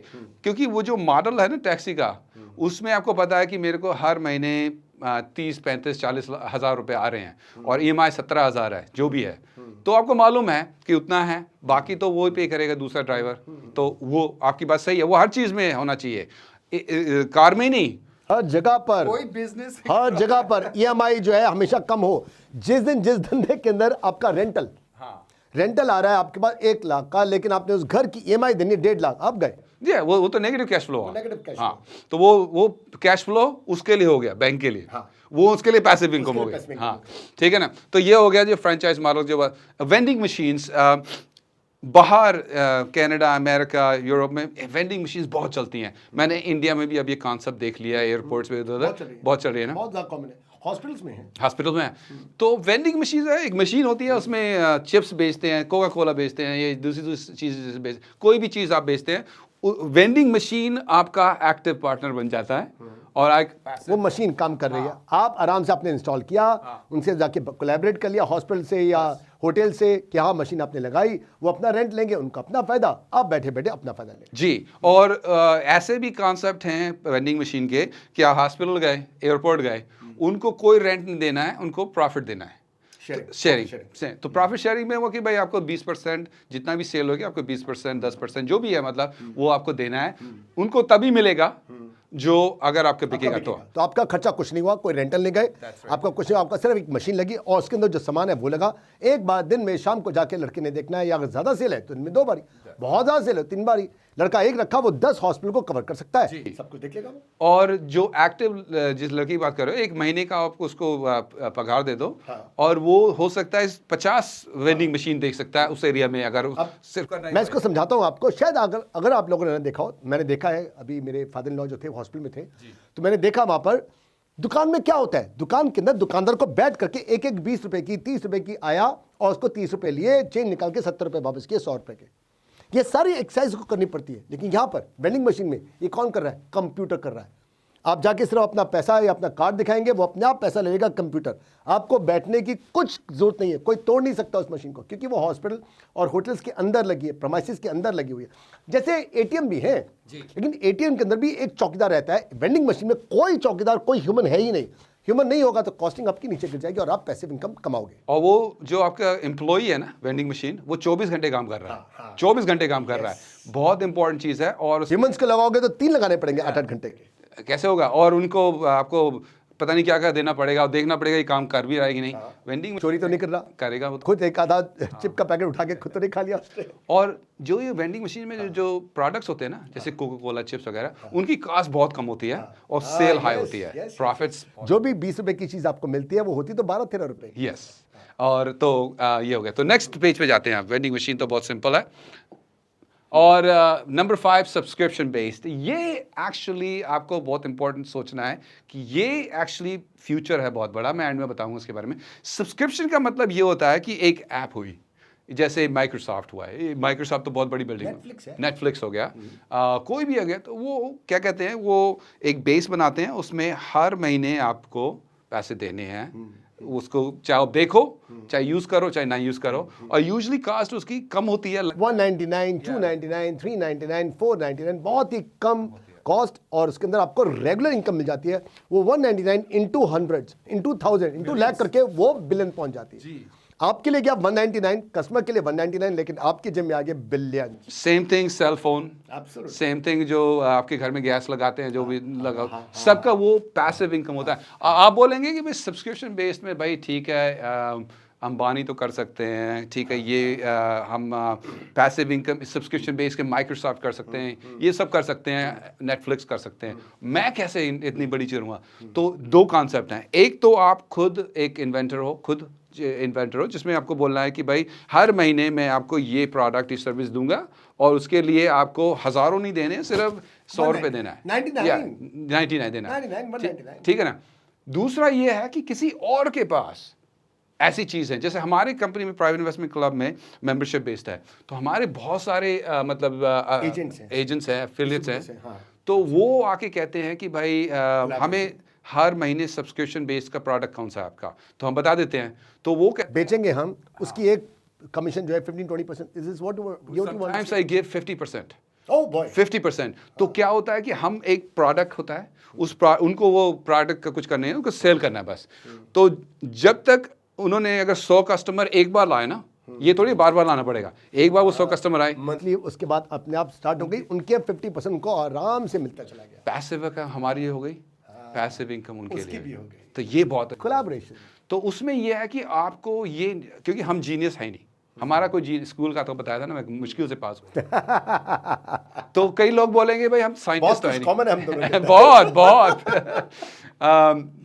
Speaker 2: क्योंकि वो जो मॉडल है ना टैक्सी का, उसमें आपको पता है कि मेरे को हर महीने 30, 35, 40 हज़ार रुपए आ रहे हैं और EMI 17,000 है, जो भी है, तो आपको मालूम है कि उतना है, बाकी तो वो पे करेगा दूसरा ड्राइवर। तो वो आपकी बात सही है, वो हर चीज में होना चाहिए, कार में नहीं,
Speaker 1: हर जगह पर,
Speaker 2: कोई बिजनेस,
Speaker 1: हर जगह पर EMI जो है हमेशा कम हो। जिस धंधे के अंदर आपका रेंटल आ रहा है आपके पास 1 लाख का, लेकिन आपने उस घर की EMI देनी 1.5 लाख, आप गए
Speaker 2: जी, वो तो नेगेटिव कैश फ्लो है। हाँ, तो वो कैश फ्लो उसके लिए हो गया, बैंक के लिए। हाँ, वो उसके लिए पैसिव इनकम हो गया। हाँ, ठीक है ना। तो ये हो गया जो फ्रेंचाइज मॉडल। जो वेंडिंग मशीन्स, बाहर कनाडा, अमेरिका, यूरोप में वेंडिंग मशीन्स बहुत चलती हैं। मैंने इंडिया में भी अब ये कॉन्सेप्ट देख लिया है, एयरपोर्ट्स पे बहुत चल रही है ना,
Speaker 1: बहुत ज़्यादा कॉमन है, हॉस्पिटल्स में है।
Speaker 2: हॉस्पिटल में है। तो वेंडिंग मशीन है, एक मशीन होती है, उसमें चिप्स बेचते हैं, कोका कोला बेचते हैं, ये दूसरी चीज़ बेचते, कोई भी चीज़ आप बेचते हैं, वेंडिंग मशीन आपका एक्टिव पार्टनर बन जाता है और एक
Speaker 1: वो मशीन काम कर रही है, आप आराम से आपने इंस्टॉल किया, उनसे जाके कोलैबोरेट कर लिया हॉस्पिटल से या होटल से कि हाँ मशीन आपने लगाई, वो अपना रेंट लेंगे, उनका अपना फायदा, आप बैठे बैठे अपना फायदा लेंगे।
Speaker 2: जी। और ऐसे भी कॉन्सेप्ट हैं वेंडिंग मशीन के कि आप हॉस्पिटल गए, एयरपोर्ट गए, उनको कोई रेंट नहीं देना है, उनको प्रॉफिट देना है, शेयरिंग। तो प्रॉफिट शेयरिंग में वो कि भाई आपको 20% जितना भी सेल होगी आपको 20%, 10% जो भी है, मतलब वो आपको देना है, उनको तभी मिलेगा जो अगर आपके बिकेगा तो
Speaker 1: आपका खर्चा कुछ नहीं हुआ, कोई रेंटल नहीं गए, आपका कुछ नहीं, आपका सिर्फ एक मशीन लगी और उसके अंदर जो सामान है वो लगा। एक बार दिन में शाम को जाके लड़के ने देखना है, या अगर ज्यादा सेल है तो दिन में 2 बारी, बहुत ज्यादा सेल है 3 बारी, लड़का एक रखा वो 10 हॉस्पिटल को कवर कर सकता है, सब कुछ देख लेगा।
Speaker 2: और जो एक्टिव जिस लड़की की बात कर रहे हो, 1 महीने का आपको उसको पगार दे दो, और वो हो सकता है 50 वेंडिंग मशीन देख सकता है उस एरिया में, अगर सिर्फ करना।
Speaker 1: मैं इसको समझाता हूँ आपको, शायद अगर आप लोगों ने देखा हो, मैंने देखा है, अभी मेरे फादर इन लॉ जो थे हॉस्पिटल में थे, तो मैंने देखा वहां पर दुकान में क्या होता है, दुकान के अंदर दुकानदार को बैठ करके एक 20 रुपए की 30 रुपए की आया और उसको 30 रुपए लिए, चेंज निकाल के 70 रुपए वापस किए, 100 रुपए के। ये सारी एक्सरसाइज को करनी पड़ती है, लेकिन यहां पर वेंडिंग मशीन में ये कौन कर रहा है, कंप्यूटर कर रहा है। आप जाके सिर्फ अपना पैसा या अपना कार्ड दिखाएंगे, वो अपने आप पैसा ले लेगा कंप्यूटर, आपको बैठने की कुछ जरूरत नहीं है, कोई तोड़ नहीं सकता उस मशीन को, क्योंकि वो हॉस्पिटल और होटल्स के अंदर लगी है, प्रेमाइसेस के अंदर लगी हुई है। जैसे एटीएम भी है, लेकिन एटीएम के अंदर भी एक चौकीदार रहता है, वेंडिंग मशीन में कोई चौकीदार, कोई ह्यूमन है ही नहीं। ह्यूमन नहीं होगा तो कॉस्टिंग आपकी नीचे गिर जाएगी और आप पैसिव इनकम कमाओगे।
Speaker 2: और वो जो आपका एम्प्लॉई है ना वेंडिंग मशीन, वो 24 घंटे काम कर रहा है, 24 घंटे काम कर रहा है, बहुत इंपॉर्टेंट चीज है। और
Speaker 1: ह्यूमंस को लगाओगे तो 3 लगाने पड़ेंगे 8-8 घंटे के,
Speaker 2: कैसे होगा, और उनको आपको पता नहीं क्या क्या देना पड़ेगा और देखना पड़ेगा ये काम कर भी रहा है कि नहीं। वेंडिंग
Speaker 1: चोरी तो नहीं कर रहा,
Speaker 2: करेगा वो
Speaker 1: खुद एक आधा चिप का पैकेट उठा के खुद तो नहीं खा लिया।
Speaker 2: और जो ये वेंडिंग मशीन में जो प्रोडक्ट्स होते हैं ना, जैसे कोका कोला चिप्स वगैरह, उनकी कॉस्ट बहुत कम होती है और सेल हाई होती है, प्रॉफिट्स।
Speaker 1: जो भी 20 रुपए की चीज आपको मिलती है वो होती तो 12-13 रुपए।
Speaker 2: यस। और तो ये हो गया। तो नेक्स्ट पेज पे जाते हैं आप। वेंडिंग मशीन तो बहुत सिंपल है। और नंबर 5 सब्सक्रिप्शन बेस्ड। ये एक्चुअली आपको बहुत इंपॉर्टेंट सोचना है कि ये एक्चुअली फ्यूचर है बहुत बड़ा। मैं एंड में बताऊंगा उसके बारे में। सब्सक्रिप्शन का मतलब ये होता है कि एक ऐप हुई, जैसे माइक्रोसॉफ्ट हुआ है, माइक्रोसॉफ्ट तो बहुत बड़ी बिल्डिंग है, नेटफ्लिक्स हो गया, कोई भी आ गया, तो वो क्या कहते हैं, वो एक बेस बनाते हैं, उसमें हर महीने आपको पैसे देने हैं, उसको चाहे आप देखो, चाहे यूज करो, चाहे ना यूज करो। और यूजुअली कास्ट उसकी कम होती है,
Speaker 1: 199, 299, 399, 499, बहुत ही कम कॉस्ट, और उसके अंदर आपको रेगुलर इनकम मिल जाती है। वो 199 इंटू 100 इंटू 1000 इंटू लाख करके वो बिलियन पहुंच जाती है। आपके लिए क्या 199, कस्टमर के लिए 199, लेकिन आपके जिम में आगे billion.
Speaker 2: Same thing cell phone, same thing जो आपके घर में गैस लगाते हैं, जो भी लगा, सबका वो पैसिव इनकम होता है। आप बोलेंगे कि भाई सब्सक्रिप्शन बेस्ड में, भाई ठीक है, अंबानी तो कर सकते हैं, ठीक है, ये हम पैसिव इनकम सब्सक्रिप्शन बेस्ड के माइक्रोसॉफ्ट कर सकते हैं, ये सब कर सकते हैं, नेटफ्लिक्स कर सकते हैं, मैं कैसे इतनी बड़ी चीज हूँ। तो 2 कॉन्सेप्ट हैं। एक तो आप खुद एक इन्वेंटर हो, जिसमें आपको बोलना है कि भाई हर महीने मैं आपको ये प्रोडक्ट, ये सर्विस दूंगा, और उसके लिए आपको हजारों नहीं देने, सिर्फ 100 रुपए देना है, 99 देना है, ठीक है ना। दूसरा ये है कि किसी और के पास ऐसी चीज़ है, जैसे हमारे कंपनी में प्राइवेट इन्वेस्टमेंट क्लब में मेंबरशिप बेस्ड है, तो हमारे बहुत सारे मतलब एजेंट्स हैं, एफिलिएट्स हैं, तो वो आके कहते हैं कि भाई हमें हर महीने सब्सक्रिप्शन बेस्ड का प्रोडक्ट कौन सा है आपका, तो हम बता देते हैं, तो वो
Speaker 1: बेचेंगे हम, उसकी एक कमीशन जो है 15-20%। Is this what you want?
Speaker 2: Sometimes I give 50%.
Speaker 1: Oh boy.
Speaker 2: 50%। तो क्या होता है कि हम एक प्रोडक्ट होता है, उनको वो प्रोडक्ट का कुछ करना है, उनको सेल करना है बस। तो जब तक उन्होंने अगर 100 कस्टमर एक बार लाए ना, ये थोड़ी बार बार लाना पड़ेगा, एक बार वो 100 कस्टमर आए,
Speaker 1: मंथली, उसके बाद अपने आप स्टार्ट हो गई, उनके 50% को आराम से मिलता चला गया।
Speaker 2: पैसिव का हमारी ये हो गई, पैसिव इनकम उनके लिए भी हो गई। तो ये बहुत
Speaker 1: कोलैबोरेशन।
Speaker 2: तो उसमें ये है कि आपको ये, क्योंकि हम जीनियस है नहीं, हमारा कोई स्कूल का तो बताया था ना, मैं मुश्किल से पास हुआ। तो कई लोग बोलेंगे भाई हम साइंटिस्ट तो है नहीं, बहुत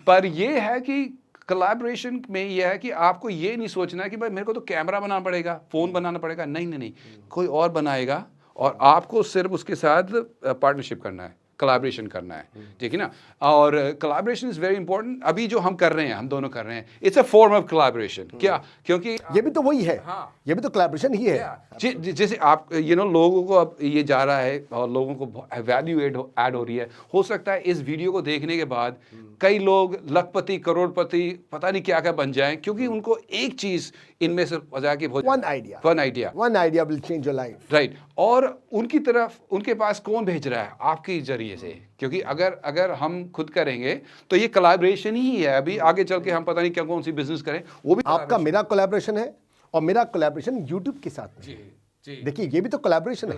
Speaker 2: पर ये है कि कोलैबोरेशन में यह है कि आपको ये नहीं सोचना है कि भाई मेरे को तो कैमरा बनाना पड़ेगा, फोन बनाना पड़ेगा, नहीं, कोई और बनाएगा और आपको सिर्फ उसके साथ पार्टनरशिप करना है। कोलैबोरेशन करना है, ठीक है ना। और कोलैबोरेशन इज वेरी इंपॉर्टेंट। अभी जो हम कर रहे हैं, हम दोनों कर रहे हैं, it's a form of collaboration. क्या? क्योंकि
Speaker 1: ये भी तो वही है,
Speaker 2: हाँ।
Speaker 1: ये भी तो कोलैबोरेशन ही है।
Speaker 2: जैसे आप लोगों को अब ये जा रहा है और लोगों को वैल्यू ऐड हो रही है। हो सकता है इस वीडियो को देखने के बाद कई लोग लखपति, करोड़पति, पता नहीं क्या क्या बन जाएं, क्योंकि उनको एक चीज इनमें से बजा के
Speaker 1: one idea will change your life,
Speaker 2: right. और उनकी तरफ उनके पास कौन भेज रहा है? आपके जरिए से। क्योंकि अगर हम खुद करेंगे तो ये कोलैबोरेशन ही है। अभी आगे चल के हम पता नहीं क्या कौन सी बिजनेस करें, वो भी
Speaker 1: आपका मेरा कोलैबोरेशन है और मेरा कोलैबोरेशन यूट्यूब के साथ में है। देखिए ये भी तो कोलैबोरेशन है।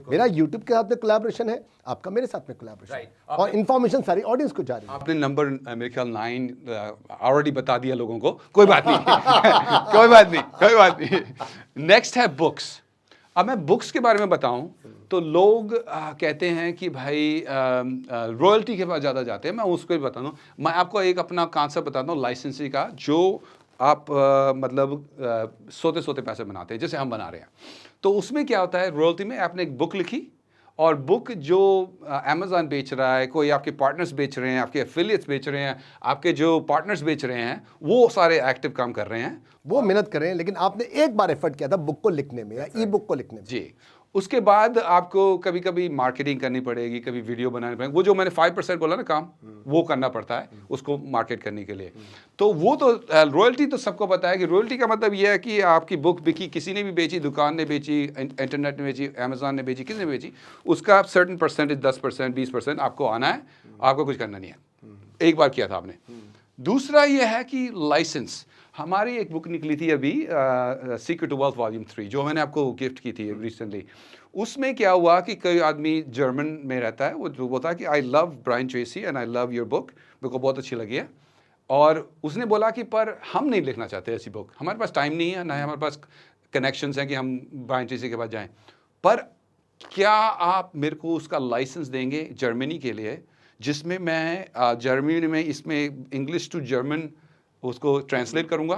Speaker 1: मेरा यूट्यूब के साथ में कोलैबोरेशन है, आपका मेरे साथ में कोलैबोरेशन है, और इन्फॉर्मेशन सारी ऑडियंस को जा रही है।
Speaker 2: आपने नंबर मेरे ख्याल 9 ऑलरेडी बता दिया लोगों को, कोई बात नहीं कोई बात नहीं। नेक्स्ट है बुक्स। अब मैं बुक्स के बारे में बताऊं तो लोग कहते हैं कि भाई रॉयल्टी के पास ज़्यादा जाते हैं। मैं उसको भी बता दूं, मैं आपको एक अपना कॉन्सेप्ट बताता हूँ लाइसेंसिंग का, जो आप मतलब सोते सोते पैसे बनाते हैं, जैसे हम बना रहे हैं। तो उसमें क्या होता है, रॉयल्टी में आपने एक बुक लिखी, और बुक जो अमेज़न बेच रहा है, कोई आपके पार्टनर्स बेच रहे हैं, आपके एफिलिएट्स बेच रहे हैं, आपके जो पार्टनर्स बेच रहे हैं, वो सारे एक्टिव काम कर रहे हैं,
Speaker 1: वो मेहनत कर रहे हैं। लेकिन आपने एक बार एफर्ट किया था बुक को लिखने में या ई बुक को लिखने में।
Speaker 2: जी। उसके बाद आपको कभी कभी मार्केटिंग करनी पड़ेगी, कभी वीडियो बनानी पड़ेगी। वो जो मैंने 5% बोला ना काम, वो करना पड़ता है उसको मार्केट करने के लिए। तो वो तो रॉयल्टी तो सबको पता है कि रॉयल्टी का मतलब ये है कि आपकी बुक बिकी, किसी ने भी बेची, दुकान ने बेची, इंटरनेट ने बेची, अमेज़न ने बेची, किसी ने बेची, उसका सर्टेन परसेंटेज 10%, 20% आपको आना है, आपको कुछ करना नहीं है। एक बार किया था आपने। दूसरा ये है कि लाइसेंस। हमारी एक बुक निकली थी अभी, सीक्रेट टू वेल्थ वॉल्यूम 3, जो मैंने आपको गिफ्ट की थी रिसेंटली। उसमें क्या हुआ कि कोई आदमी जर्मन में रहता है, वो जो बोलता कि I love Brian Tracy and I love your book, मेरे को बहुत अच्छी लगी है। और उसने बोला कि पर हम नहीं लिखना चाहते ऐसी बुक, हमारे पास टाइम नहीं है, ना हमारे पास कनेक्शंस हैं कि हम ब्रायन ट्रेसी के पास जाएं, पर क्या आप मेरे को उसका लाइसेंस देंगे जर्मनी के लिए, जिसमें मैं जर्मनी में इसमें इंग्लिश टू जर्मन उसको ट्रांसलेट करूंगा,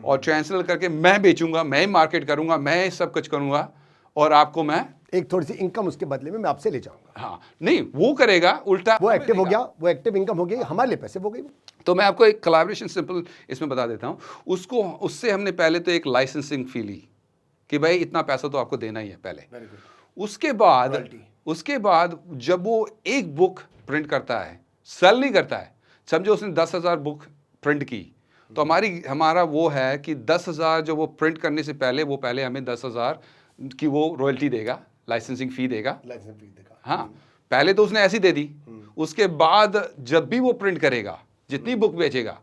Speaker 2: और ट्रांसलेट करके मैं बेचूंगा, मैं मार्केट करूंगा, मैं सब कुछ करूंगा, और आपको मैं
Speaker 1: एक थोड़ी सी इनकम उसके बदले में मैं आपसे ले जाऊंगा।
Speaker 2: हाँ, नहीं वो करेगा उल्टा,
Speaker 1: वो एक्टिव हो गया, वो एक्टिव इनकम हो गई, हमारे लिए पैसे हो गई।
Speaker 2: तो मैं आपको एक कोलैबोरेशन सिंपल इसमें बता देता हूँ। उसको उससे हमने पहले तो एक लाइसेंसिंग फी ली कि भाई इतना पैसा तो आपको देना ही है पहले। उसके बाद जब वो एक बुक प्रिंट करता है, सेल नहीं करता है, समझो उसने 10,000 बुक प्रिंट की, तो हमारा वो है कि 10,000 जो वो प्रिंट करने से पहले, वो पहले हमें 10,000 की वो रॉयल्टी देगा, लाइसेंसिंग फी देगा। हाँ, पहले तो उसने ऐसी दे दी। उसके बाद जब भी वो प्रिंट करेगा, जितनी बुक बेचेगा,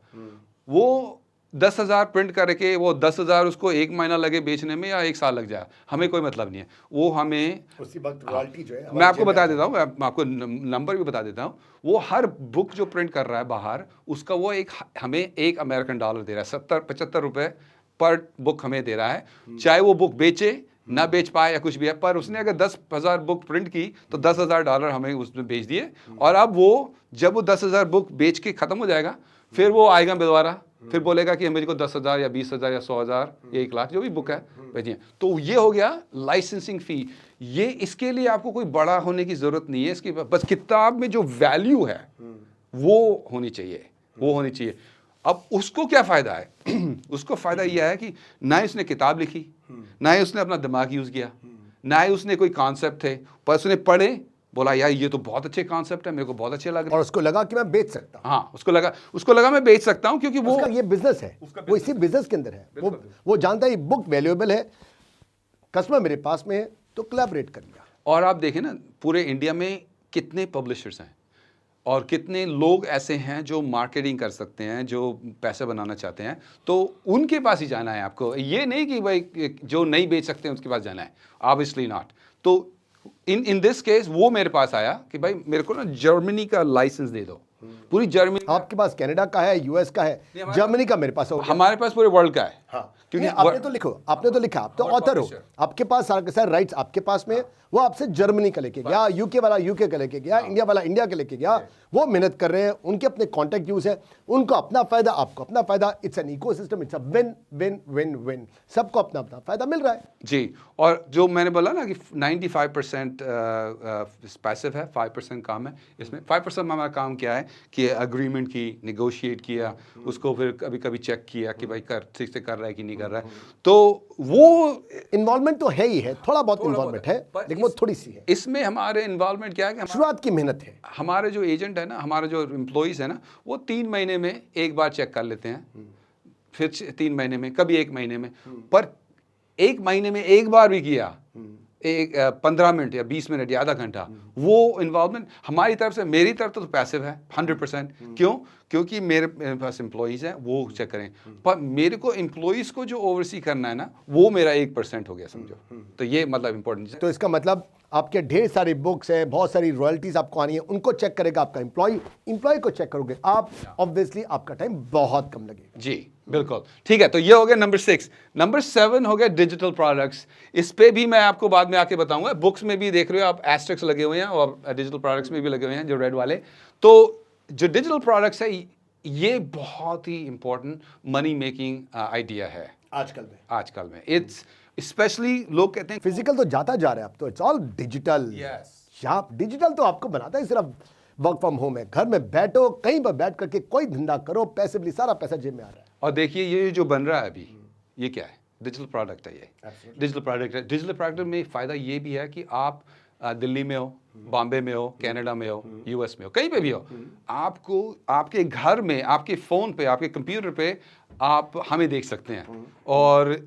Speaker 2: वो 10,000 प्रिंट करके वो 10,000 उसको 1 महीना लगे बेचने में या 1 साल लग जाए, हमें कोई मतलब नहीं है। वो हमें
Speaker 1: उसी वक्त रॉयल्टी जो है,
Speaker 2: मैं आपको बता देता हूँ, मैं आपको नंबर भी बता देता हूँ। वो हर बुक जो प्रिंट कर रहा है बाहर, उसका वो हमें $1 अमेरिकन दे रहा है, 70-75 रुपए पर बुक हमें दे रहा है। चाहे वो बुक बेचे ना बेच पाए या कुछ भी है, पर उसने अगर 10,000 बुक प्रिंट की तो $10,000 हमें उसमें बेच दिए। और अब वो जब वो 10,000 बुक बेच के खत्म हो जाएगा, फिर वो आएगा दोबारा, फिर बोलेगा कि मेरे को 10,000 या 20,000 या 100,000 या 1 लाख जो भी बुक है भेजिए। तो ये हो गया लाइसेंसिंग फी। ये इसके लिए आपको कोई बड़ा होने की जरूरत नहीं है, इसकी बस किताब में जो वैल्यू है वो होनी चाहिए, अब उसको क्या फायदा है? उसको फायदा यह है कि ना ही उसने किताब लिखी, ना ही उसने अपना दिमाग यूज किया, ना ही उसने कोई कॉन्सेप्ट थे, पर उसने पढ़े, बोला यार ये तो बहुत अच्छे कॉन्सेप्ट है, मेरे को बहुत अच्छे लग रहे हैं,
Speaker 1: और उसको लगा कि मैं बेच सकता हूं।
Speaker 2: हाँ, उसको लगा मैं बेच सकता हूं, क्योंकि वो
Speaker 1: ये बिजनेस है, वो इसी बिजनेस के अंदर है। वो जानता है बुक वैल्यूएबल है, कस्टमर मेरे पास में है, तो कोलैबोरेट कर लिया।
Speaker 2: और आप देखें ना, पूरे इंडिया में कितने पब्लिशर्स हैं और कितने लोग ऐसे हैं जो मार्केटिंग कर सकते हैं, जो पैसे बनाना चाहते हैं, तो उनके पास ही जाना है आपको। ये नहीं कि भाई जो नहीं बेच सकते हैं उसके पास जाना है, ऑब्वियसली नॉट। तो इन दिस केस वो मेरे पास आया कि भाई मेरे को ना जर्मनी का लाइसेंस दे दो, पूरी जर्मनी,
Speaker 1: आपके पास कनाडा का है, यूएस का है, जर्मनी का मेरे पास हो गया।
Speaker 2: हमारे पास पूरे वर्ल्ड का है।
Speaker 1: हाँ,
Speaker 2: क्योंकि
Speaker 1: आपने तो लिखो, आपने तो लिखा, आप तो ऑथर हो, आपके पास सारे के सारे राइट्स आपके पास में है। वो आपसे जर्मनी का लेके गया, यूके वाला यूके का लेके गया, इंडिया वाला इंडिया का लेके गया। वो मेहनत कर रहे हैं, उनके अपने कॉन्टैक्ट यूज है, उनको अपना फायदा, आपको अपना फायदा। It's an ecosystem, it's a win win win win, सबको अपना अपना फायदा मिल रहा है
Speaker 2: जी। और जो मैंने बोला ना कि 95% पैसिव है, 5% काम है। इसमें 5% हमारा काम क्या है कि एग्रीमेंट की, निगोशिएट किया, उसको फिर कभी कभी चेक किया कि भाई ठीक से कर रहा है कि नहीं कर रहा है। तो वो
Speaker 1: इन्वॉल्वमेंट तो है ही है, थोड़ा बहुत इन्वॉल्वमेंट है, लेकिन वो थोड़ी सी है।
Speaker 2: इसमें हमारे इन्वॉल्वमेंट क्या है कि
Speaker 1: शुरुआत की मेहनत है।
Speaker 2: हमारे जो एजेंट है ना, हमारे जो एम्प्लॉइज है ना, वो 3 महीने में एक बार चेक कर लेते हैं, फिर 3 महीने में, कभी 1 महीने में। पर 1 महीने में एक बार भी किया, एक 15 मिनट या 20 मिनट या आधा घंटा, वो इन्वॉल्वमेंट हमारी तरफ से, मेरी तरफ तो पैसिव है 100%। क्यों? क्योंकि मेरे पास एम्प्लॉइज हैं, वो चेक करें। पर मेरे को एम्प्लॉइज को जो ओवरसी करना है ना, वो मेरा 1% हो गया समझो। तो ये मतलब इंपॉर्टेंट है।
Speaker 1: तो इसका मतलब आपके ढेर सारी बुक्स है, बहुत सारी रॉयल्टीज आपको आनी है, उनको चेक करेगा आपका एम्प्लॉय को चेक करोगे आप, ऑब्वियसली आपका टाइम बहुत कम लगेगा।
Speaker 2: जी बिल्कुल, ठीक है। तो ये हो गया नंबर 6। नंबर 7 हो गया डिजिटल प्रोडक्ट्स। इस पे भी मैं आपको बाद में आके बताऊंगा। बुक्स में भी देख रहे हो आप, एस्टेरिक्स लगे हुए हैं, और डिजिटल प्रोडक्ट्स में भी लगे हुए हैं जो रेड वाले। तो जो डिजिटल प्रोडक्ट्स है, ये बहुत ही इंपॉर्टेंट मनी मेकिंग आइडिया है आजकल में। इट्स स्पेशली, लोग कहते हैं
Speaker 1: फिजिकल तो जाता जा रहा है, अब तो इट्स ऑल डिजिटल। डिजिटल तो आपको बनाता है सिर्फ वर्क फ्रॉम होम है, घर में बैठो, कहीं पर बैठ करके कोई धंधा करो, पैसिवली सारा पैसा जेब में आ रहा है।
Speaker 2: और देखिए ये जो बन रहा है अभी, ये क्या है? डिजिटल प्रोडक्ट है। ये डिजिटल प्रोडक्ट है। डिजिटल प्रोडक्ट में फ़ायदा ये भी है कि आप दिल्ली में हो, बॉम्बे में हो, कनाडा में हो, यूएस में हो, कहीं पे भी हो, आपको आपके घर में, आपके फ़ोन पे, आपके कंप्यूटर पे आप हमें देख सकते हैं। और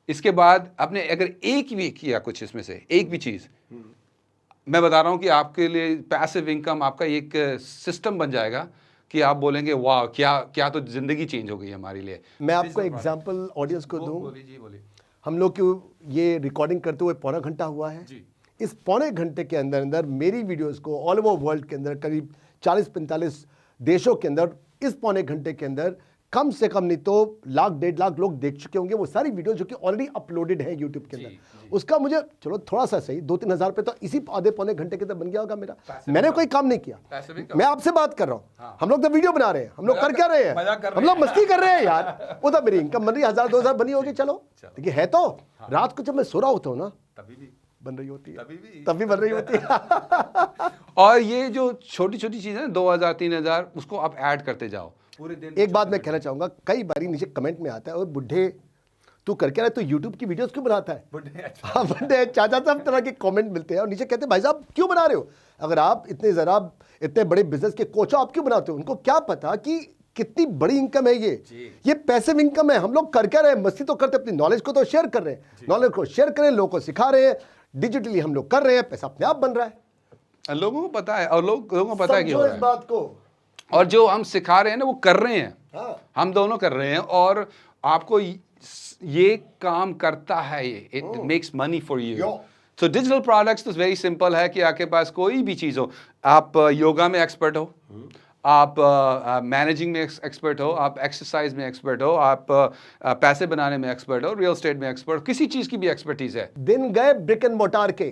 Speaker 2: इसके बाद आपने अगर एक भी किया कुछ इसमें से, एक भी चीज़, मैं बता रहा हूँ कि आपके लिए पैसिव इनकम आपका एक सिस्टम बन जाएगा कि आप बोलेंगे वाह, क्या तो ज़िंदगी चेंज हो गई हमारे लिए।
Speaker 1: मैं आपको एग्जांपल ऑडियंस को दूं। हम लोग की ये रिकॉर्डिंग करते हुए पौना घंटा हुआ है। इस पौने घंटे के अंदर अंदर मेरी वीडियोस को ऑल ओवर वर्ल्ड के अंदर करीब 40-45 देशों के अंदर इस पौने घंटे के अंदर कम से कम नहीं तो 1-1.5 लाख लोग देख चुके होंगे वो सारी वीडियो जो कि ऑलरेडी अपलोडेड है यूट्यूब के अंदर। उसका मुझे चलो थोड़ा सा सही 2-3 हज़ार रुपये तो इसी आधे पौने घंटे के अंदर बन गया होगा मेरा। मैंने कोई काम नहीं किया, मैं आपसे बात कर रहा हूँ। हम लोग तो वीडियो बना रहे हैं, हम लोग कर क्या रहे हैं, हम लोग मस्ती कर रहे हैं यार। वो तो मेरी इनकम बन रही है, 1000-2000 बनी होगी। चलो देखिए, है तो रात को जब मैं सो रहा होता हूँ ना, तभी भी बन रही होती है, तभी बन रही होती है।
Speaker 2: और ये जो छोटी छोटी चीज़ें हैं, 2000-3000, उसको आप ऐड करते जाओ पूरे दिन।
Speaker 1: एक बात मैं कहना चाहूंगा, कई बारी नीचे कमेंट में आता है, और बुढ़े तू करके रहा है तो यूट्यूब की वीडियोस क्यों बनाता है? बुढ़े चाचा सब तरह के कमेंट मिलते हैं, और नीचे कहते हैं भाई साहब क्यों बना रहे हो? अगर आप इतने बड़े बिजनेस के कोच हो, आप क्यों बनाते हो? उनको क्या पता कि कितनी बड़ी इनकम है ये पैसिव इनकम है। हम लोग कर क्या रहे हैं? मस्ती तो करते, अपनी नॉलेज को तो शेयर कर रहे हैं, नॉलेज को शेयर करें, लोगों को सिखा रहे हैं, डिजिटली हम लोग कर रहे हैं, पैसा अपने आप बन रहा है।
Speaker 2: लोगों को पता है, और लोगों को पता है कि हो रहा है।
Speaker 1: इस बात को,
Speaker 2: और जो हम सिखा रहे हैं ना, वो कर रहे हैं।
Speaker 1: हाँ।
Speaker 2: हम दोनों कर रहे हैं, और आपको ये काम करता है, ये it makes money for you. So digital products तो वेरी सिंपल है कि आपके पास कोई भी चीज़ हो, आप योगा में एक्सपर्ट हो, आप मैनेजिंग में एक्सपर्ट हो, आप एक्सरसाइज में एक्सपर्ट हो, आप पैसे बनाने में एक्सपर्ट हो, रियल एस्टेट में एक्सपर्ट हो, किसी चीज़ की भी एक्सपर्टीज है।
Speaker 1: दिन गए ब्रिक एंड मोटार के,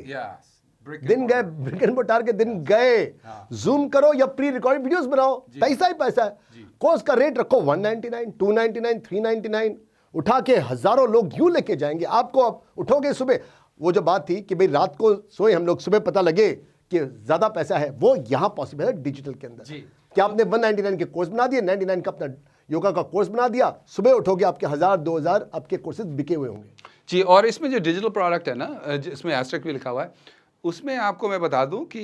Speaker 1: दिन गए ब्रिक एंड मोटार के दिन गए। जूम करो या प्री रिकॉर्डेड वीडियोस बनाओ, पैसा ही पैसा है। कोर्स का रेट रखो 199, 299, 399, उठा के हजारों लोग यूं लेके जाएंगे आपको। आप उठोगे सुबह, वो जो बात थी कि भाई रात को सोए हम लोग, सुबह पता लगे कि ज्यादा पैसा है, वो यहां पॉसिबल है डिजिटल के अंदर। कि आपने 199 के कोर्स बना दिए, 99 का अपना योगा का कोर्स बना दिया, सुबह उठोगे आपके 1000-2000 आपके कोर्सेज बिके हुए होंगे
Speaker 2: जी। और इसमें जो डिजिटल प्रोडक्ट है ना, जिसमें एस्टेरिस्क भी लिखा हुआ है, उसमें आपको मैं बता दूं कि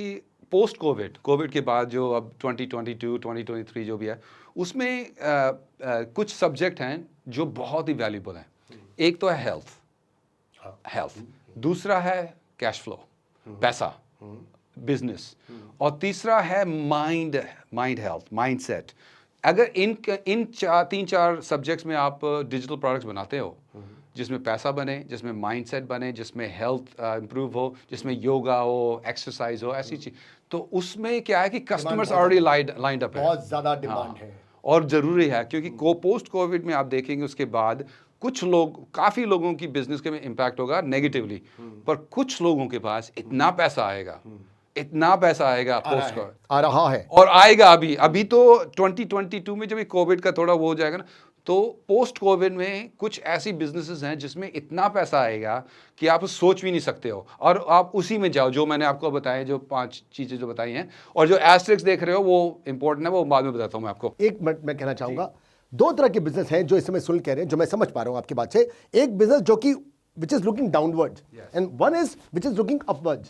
Speaker 2: पोस्ट कोविड के बाद जो अब 2022, 2023 जो भी है, उसमें कुछ सब्जेक्ट हैं जो बहुत ही वैल्यूबल हैं। एक तो है हेल्थ, दूसरा है कैश फ्लो, पैसा, बिजनेस, और तीसरा है माइंड हेल्थ, माइंडसेट। अगर इन 3-4 सब्जेक्ट्स में आप डिजिटल प्रोडक्ट्स बनाते हो, जिसमें पैसा बने, जिसमें माइंडसेट बने, जिसमें हेल्थ इंप्रूव हो, जिसमें योगा हो, एक्सरसाइज हो, ऐसी चीज। तो उसमें क्या है कि कस्टमर्स ऑलरेडी लाइंड अप है,
Speaker 1: बहुत ज्यादा डिमांड है।
Speaker 2: और ज़रूरी है क्योंकि पोस्ट कोविड में आप देखेंगे उसके बाद कुछ लोग, काफ़ी लोगों की बिजनेस के में इम्पैक्ट होगा नेगेटिवली, पर कुछ लोगों के पास इतना पैसा आएगा, इतना पैसा आएगा पोस्ट कोविड,
Speaker 1: आ रहा है
Speaker 2: और आएगा। अभी तो 2022 में जब ये कोविड का थोड़ा वो हो जाएगा ना, तो पोस्ट कोविड में कुछ ऐसी बिजनेसेस हैं जिसमें इतना पैसा आएगा कि आप सोच भी नहीं सकते हो, और आप उसी में जाओ जो मैंने आपको बताया, जो 5 चीजें जो बताई हैं, और जो एस्टेरिस्क देख रहे हो वो इंपॉर्टेंट है, वो बाद में बताता हूं मैं आपको।
Speaker 1: एक मिनट मैं कहना चाहूंगा, दो तरह के बिजनेस हैं जो इस समय सुन कह रहे हैं, जो मैं समझ पा रहा हूं आपकी बात से। एक बिजनेस जो कि which is looking downward and one is which is looking upward,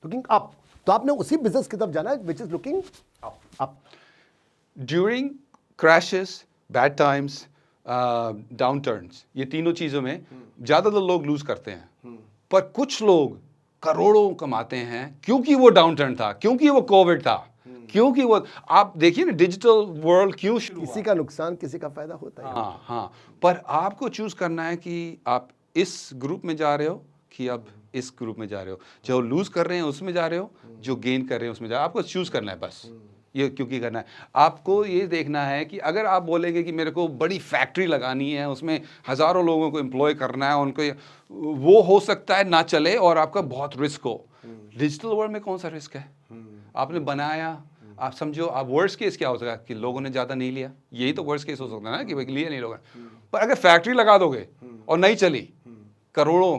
Speaker 1: looking up. तो आपने उसी बिजनेस की तरफ जाना है which is looking up.
Speaker 2: During crashes, bad times, down turns, ये तीनों चीज़ों में ज़्यादातर लोग लूज करते हैं, पर कुछ लोग करोड़ों कमाते हैं क्योंकि वो डाउन टर्न था, क्योंकि वो कोविड था, क्योंकि वो, आप देखिए ना डिजिटल वर्ल्ड क्यों शुरू हुआ।
Speaker 1: किसी का नुकसान किसी का फायदा होता है।
Speaker 2: हाँ हाँ, पर आपको चूज करना है कि आप इस ग्रुप में जा रहे हो कि अब इस ग्रुप में जा रहे हो, जो लूज कर रहे हैं उसमें जा रहे हो, जो गेन कर रहे हैं उसमें जा रहे हो। आपको चूज करना है बस, ये क्योंकि करना है। आपको ये देखना है कि अगर आप बोलेंगे कि मेरे को बड़ी फैक्ट्री लगानी है, उसमें हज़ारों लोगों को एम्प्लॉय करना है, उनको वो हो सकता है ना चले और आपका बहुत रिस्क हो। डिजिटल वर्ल्ड में कौन सा रिस्क है? आपने बनाया, आप समझो, आप वर्स्ट केस क्या हो सकता है कि लोगों ने ज़्यादा नहीं लिया, यही तो वर्स्ट केस हो सकता है ना कि भाई लिया नहीं लोगों ने। पर अगर फैक्ट्री लगा दोगे और नहीं चली, करोड़ों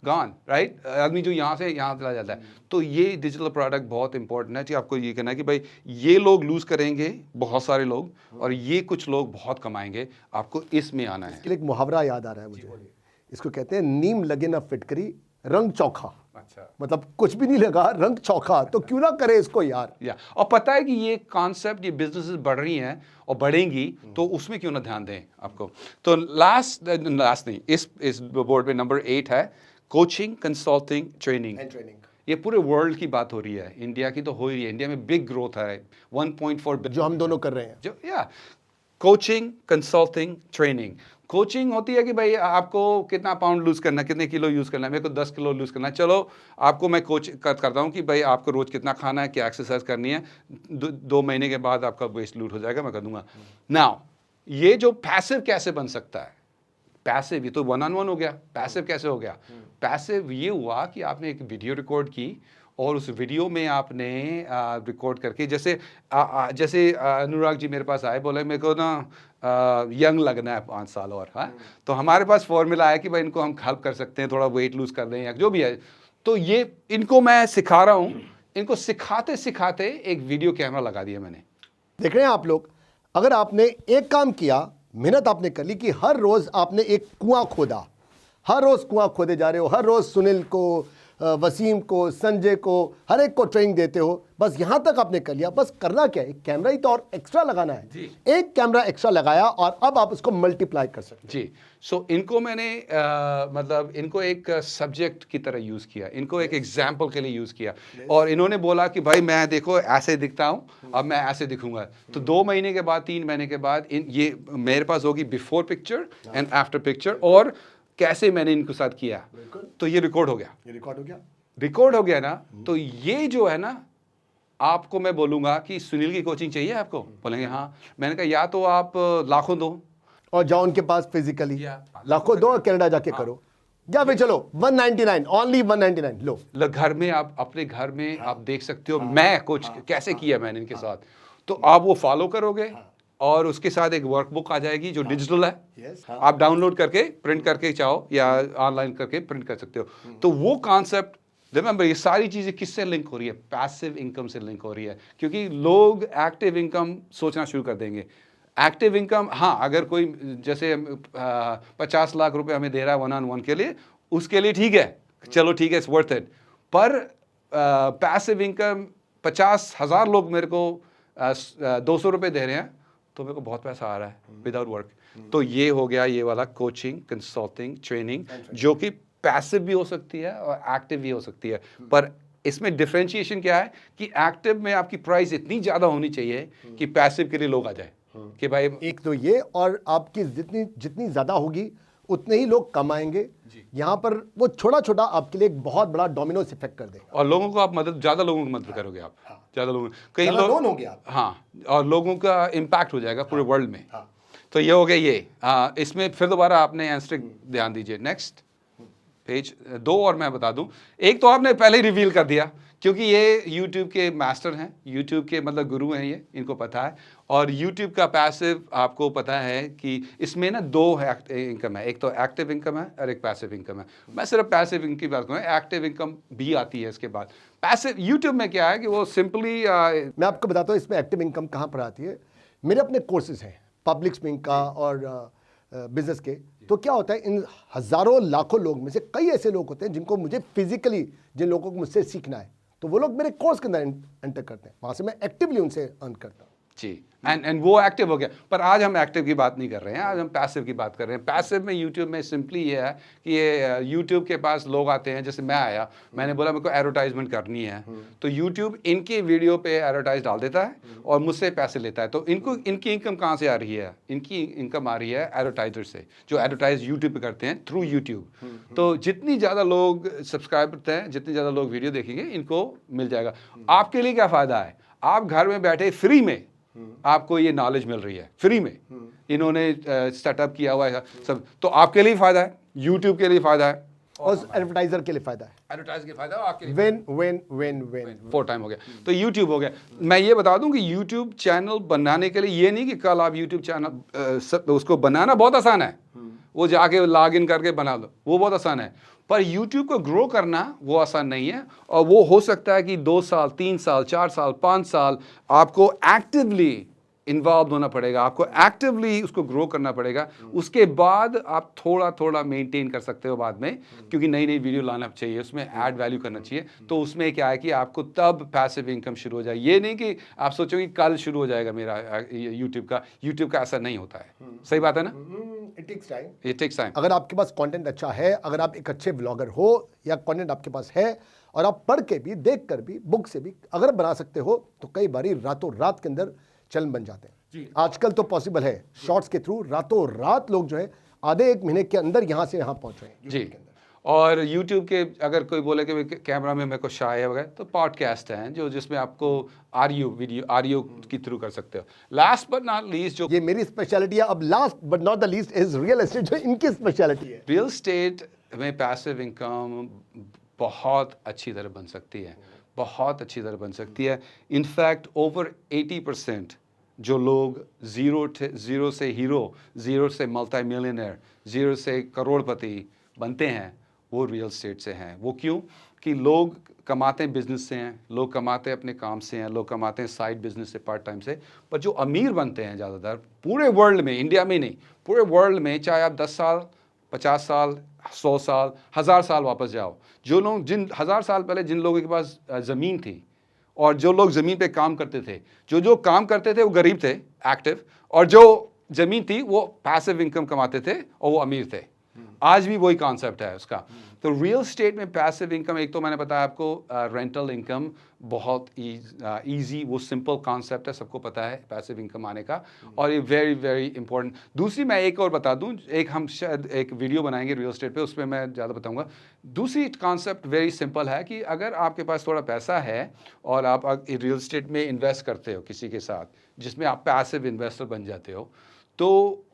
Speaker 2: गॉन, राइट? आदमी जो यहाँ से यहाँ चला जाता है। तो ये डिजिटल प्रोडक्ट बहुत इंपॉर्टेंट है कि आपको ये कहना है कि भाई ये लोग लूज करेंगे, बहुत सारे लोग, और ये कुछ लोग बहुत कमाएंगे, आपको इसमें आना है।
Speaker 1: इसके लिए एक मुहावरा याद आ रहा है मुझे, इसको कहते हैं नीम लगे ना फिटकरी रंग चौखा।
Speaker 2: अच्छा,
Speaker 1: मतलब कुछ भी नहीं लगा, रंग चौखा, तो क्यों ना करे इसको यार।
Speaker 2: या और पता है कि ये कॉन्सेप्ट, ये बिजनेसेस बढ़ रही हैं और बढ़ेंगी, तो उसमें क्यों ना ध्यान दें आपको। तो लास्ट नहीं, इस बोर्ड पे नंबर 8 है कोचिंग, कंसल्टिंग, ट्रेनिंग। ये पूरे वर्ल्ड की बात हो रही है, इंडिया की तो हो ही रही है। इंडिया में बिग ग्रोथ है, 1.4 बिलियन
Speaker 1: जो हम दोनों कर रहे हैं,
Speaker 2: जो कोचिंग, कंसल्टिंग, ट्रेनिंग। कोचिंग होती है कि भाई आपको कितना पाउंड लूज करना है, कितने किलो यूज़ करना है, मेरे को 10 किलो लूज करना है, चलो आपको मैं कोच करता हूँ कि भाई आपको रोज़ कितना खाना है, क्या एक्सरसाइज करनी है, 2 महीने के बाद आपका वेस्ट लूज हो जाएगा, मैं कर दूंगा। नाउ ये जो पैसिव कैसे बन सकता है? पैसिव, ये तो 1-on-1 हो गया, पैसिव कैसे हो गया? पैसिव ये हुआ कि आपने एक वीडियो रिकॉर्ड की और उस वीडियो में आपने रिकॉर्ड करके, जैसे अनुराग जी मेरे पास आए, बोले मेरे को ना यंग लगना है 5 साल और, हाँ, तो हमारे पास फॉर्मूला है कि भाई इनको हम हेल्प कर सकते हैं, थोड़ा वेट लूज कर दें या जो भी है। तो ये इनको मैं सिखा रहा हूँ, इनको सिखाते सिखाते एक वीडियो कैमरा लगा दिया मैंने।
Speaker 1: देख रहे हैं आप लोग, अगर आपने एक काम किया, मेहनत आपने कर ली कि हर रोज आपने एक कुआं खोदा, हर रोज कुआं खोदे जा रहे हो, हर रोज सुनील को, वसीम को, संजय को, हर एक को ट्रेनिंग देते हो, बस यहां तक आपने कर लिया। बस करना क्या है, एक कैमरा ही तो और एक्स्ट्रा लगाना है। एक कैमरा एक्स्ट्रा लगाया और अब आप उसको मल्टीप्लाई कर सकते
Speaker 2: जी। सो इनको मैंने मतलब इनको एक सब्जेक्ट की तरह यूज़ किया, इनको एक एग्जाम्पल के लिए यूज़ किया, और इन्होंने बोला कि भाई मैं देखो ऐसे दिखता हूँ, अब मैं ऐसे दिखूंगा। तो 2 महीने के बाद, 3 महीने के बाद ये मेरे पास होगी before picture and after picture, और कैसे मैंने इनको साथ किया। तो ये रिकॉर्ड हो गया, रिकॉर्ड हो गया ना। तो ये जो है ना, आपको मैं बोलूंगा कि सुनील की कोचिंग चाहिए आपको, बोलेंगे हाँ। मैंने कहा या तो आप लाखों दो
Speaker 1: और जाओ उनके पास फिजिकली, लाखों दो और कनाडा जाके करो, या फिर चलो 199, ओनली 199 लो।
Speaker 2: घर में आप, अपने घर में आप देख सकते हो मैं कुछ कैसे किया मैंने इनके साथ। तो आप वो फॉलो करोगे और उसके साथ एक वर्कबुक आ जाएगी जो डिजिटल है, आप डाउनलोड करके प्रिंट करके चाहो या ऑनलाइन करके प्रिंट कर सकते हो। तो वो कॉन्सेप्ट, रिमेंबर, ये सारी चीज़ें किससे लिंक हो रही है? पैसिव इनकम से लिंक हो रही है, क्योंकि लोग एक्टिव इनकम सोचना शुरू कर देंगे। एक्टिव इनकम, हाँ, अगर कोई जैसे 50 लाख रुपए हमें दे रहा है 1-on-1 के लिए, उसके लिए ठीक है, चलो ठीक है, इट्स वर्थ इट। पर पैसिव इनकम 50,000 लोग मेरे को 200 रुपये दे रहे हैं, तो मेरे को बहुत पैसा आ रहा है विदाउट वर्क। तो ये हो गया ये वाला कोचिंग, कंसल्टिंग, ट्रेनिंग, जो कि पैसिव भी हो सकती है और एक्टिव भी हो सकती है। पर इसमें डिफरेंशिएशन क्या है कि एक्टिव में आपकी प्राइस इतनी ज़्यादा होनी चाहिए कि पैसिव के लिए लोग आ जाए कि भाई।
Speaker 1: एक तो ये, और आपकी जितनी ज़्यादा होगी उतने ही लोग कमाएंगे। यहाँ पर वो छोटा छोटा आपके लिए एक बहुत बड़ा डोमिनोज इफेक्ट कर देगा।
Speaker 2: और लोगों को आप मदद, ज़्यादा लोगों की मदद करोगे आप, ज़्यादा लोगों, कई
Speaker 1: ज़्यादा
Speaker 2: लोग
Speaker 1: known होंगे आप।
Speaker 2: हाँ, और लोगों का इम्पैक्ट हो जाएगा पूरे वर्ल्ड में। तो ये हो गया ये। इसमें फिर दोबारा आपने एस्ट्रिक ध्यान दीजिए, नेक्स्ट पेज 2। और मैं बता दूं, एक तो आपने पहले ही रिवील कर दिया, क्योंकि ये YouTube के मास्टर हैं, YouTube के मतलब गुरु हैं, ये इनको पता है। और YouTube का पैसिव आपको पता है कि इसमें ना दो इनकम है, एक तो एक्टिव इनकम है और एक पैसिव इनकम है। मैं सिर्फ पैसिव इनकम की बात करूँ, एक्टिव इनकम भी आती है इसके बाद। पैसिव YouTube में क्या है कि वो सिंपली
Speaker 1: मैं आपको बताता हूँ इसमें एक्टिव इनकम कहाँ पर आती है। मेरे अपने कोर्सेज हैं पब्लिक स्पीकिंग का और बिजनेस के। तो क्या होता है, इन हजारों लाखों लोग में से कई ऐसे लोग होते हैं जिनको मुझे फिजिकली, जिन लोगों को मुझसे सीखना है, तो वो लोग मेरे कोर्स के अंदर एंटर करते हैं, वहां से मैं एक्टिवली उनसे अर्न करता हूँ।
Speaker 2: जी, एंड वो एक्टिव हो गया। पर आज हम एक्टिव की बात नहीं कर रहे हैं, आज हम पैसिव की बात कर रहे हैं। पैसिव में यूट्यूब में सिंपली ये है कि ये यूट्यूब के पास लोग आते हैं, जैसे मैं आया, मैंने बोला मेरे को एडवर्टाइजमेंट करनी है, तो यूट्यूब इनकी वीडियो पे एडवर्टाइज डाल देता है और मुझसे पैसे लेता है। तो इनकी इनकम कहाँ से आ रही है? इनकी इनकम आ रही है एडवर्टाइजर से, जो एडवर्टाइज यूट्यूब पे करते हैं थ्रू यूट्यूब। तो जितनी ज़्यादा लोग सब्सक्राइब करते हैं, जितनी ज़्यादा लोग वीडियो देखेंगे, इनको मिल जाएगा। आपके लिए क्या फ़ायदा है? आप घर में बैठे फ्री में आपको ये नॉलेज मिल रही है, फ्री में इन्होंने सेटअप किया हुआ है सब। तो आपके लिए फायदा है, यूट्यूब के लिए फायदा है,
Speaker 1: और एडवर्टाइजर के लिए फायदा है।
Speaker 2: एडवर्टाइज के फायदा आपके लिए।
Speaker 1: Win win win win
Speaker 2: 4 time हो गया। तो यूट्यूब हो गया। मैं ये बता दूं कि यूट्यूब चैनल बनाने के लिए ये नहीं कि कल आप यूट्यूब चैनल, उसको बनाना बहुत आसान है, वो जाके लॉग इन करके बना लो, वो बहुत आसान है। पर YouTube को ग्रो करना वो आसान नहीं है। और वो हो सकता है कि 2 साल, 3 साल, 4 साल, 5 साल आपको एक्टिवली इन्वॉल्व होना पड़ेगा, आपको एक्टिवली उसको ग्रो करना पड़ेगा। उसके बाद आप थोड़ा थोड़ा मेंटेन कर सकते हो बाद में, क्योंकि नई नई वीडियो लाना चाहिए, उसमें ऐड वैल्यू करना चाहिए। तो उसमें क्या है कि आपको तब पैसिव इनकम शुरू हो जाए। ये नहीं कि आप सोचोगे कल शुरू हो जाएगा मेरा यूट्यूब का ऐसा नहीं होता है। सही बात है ना?
Speaker 1: It takes time.
Speaker 2: It takes time.
Speaker 1: अगर आपके पास कंटेंट अच्छा है, अगर आप एक अच्छे ब्लॉगर हो या कंटेंट आपके पास है और आप पढ़ के भी, देख कर भी, बुक से भी अगर बना सकते हो, तो कई बारी रातों रात के अंदर चलन बन जाते हैं। आजकल तो पॉसिबल है, शॉर्ट्स के थ्रू रातों रात लोग जो है आधे 1 महीने के अंदर यहां से यहां पहुंच रहे हैं
Speaker 2: जी। और YouTube के अगर कोई बोले कि कैमरा में मेरे को शाय है वगैरह, तो पॉडकास्ट हैं जो जिसमें आपको आडियो की थ्रू कर सकते हो। लास्ट बट नॉट लीस्ट, जो
Speaker 1: ये मेरी स्पेशलिटी है। अब last but not the least is real estate, जो इनकी स्पेशलिटी है।
Speaker 2: रियल एस्टेट में पैसिव इनकम बहुत अच्छी तरह बन सकती है, बहुत अच्छी तरह बन सकती है। इनफैक्ट ओवर 80% जो लोग जीरो से हीरो, जीरो से मल्टी मिलियनर, जीरो से करोड़पति बनते हैं, वो रियल एस्टेट से हैं। वो क्यों? कि लोग कमाते हैं बिजनेस से हैं, लोग कमाते हैं अपने काम से हैं, लोग कमाते हैं साइड बिजनेस से, पार्ट टाइम से। पर जो अमीर बनते हैं ज़्यादातर पूरे वर्ल्ड में, इंडिया में नहीं, पूरे वर्ल्ड में, चाहे आप 10 साल, 50 साल, 100 साल, 1000 साल वापस जाओ, जो लोग, जिन 1000 साल पहले जिन लोगों के पास ज़मीन थी और जो लोग ज़मीन पे काम करते थे, जो काम करते थे वो गरीब थे, एक्टिव, और जो ज़मीन थी वो पैसिव इनकम कमाते थे और वो अमीर थे। आज भी वही कॉन्सेप्ट है उसका। तो रियल एस्टेट में पैसिव इनकम, एक तो मैंने बताया आपको रेंटल इनकम बहुत इजी, वो सिंपल कॉन्सेप्ट है, सबको पता है पैसिव इनकम आने का, और ये वेरी वेरी इंपॉर्टेंट। दूसरी मैं एक और बता दूं, एक हम शायद एक वीडियो बनाएंगे रियल एस्टेट पे, उसमें मैं ज़्यादा बताऊंगा। दूसरी कॉन्सेप्ट वेरी सिंपल है कि अगर आपके पास थोड़ा पैसा है और आप रियल एस्टेट में इन्वेस्ट करते हो किसी के साथ, जिसमें आप पैसिव इन्वेस्टर बन जाते हो, तो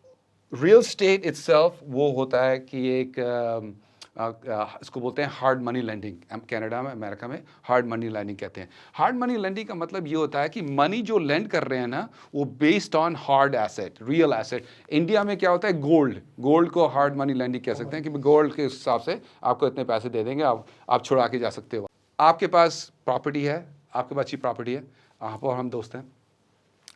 Speaker 2: रियल एस्टेट इट्सेल्फ वो होता है कि एक इसको बोलते हैं हार्ड मनी लेंडिंग। कनाडा में, अमेरिका में हार्ड मनी लेंडिंग कहते हैं। हार्ड मनी लेंडिंग का मतलब ये होता है कि मनी जो लेंड कर रहे हैं ना, वो based on hard asset, real asset. India में क्या होता है, गोल्ड को हार्ड मनी लेंडिंग कह सकते हैं कि गोल्ड के हिसाब से आपको इतने पैसे दे देंगे, आप छुड़ा के जा सकते हो। आपके पास प्रॉपर्टी है, आपके पास अच्छी प्रॉपर्टी है, आप और हम दोस्त हैं,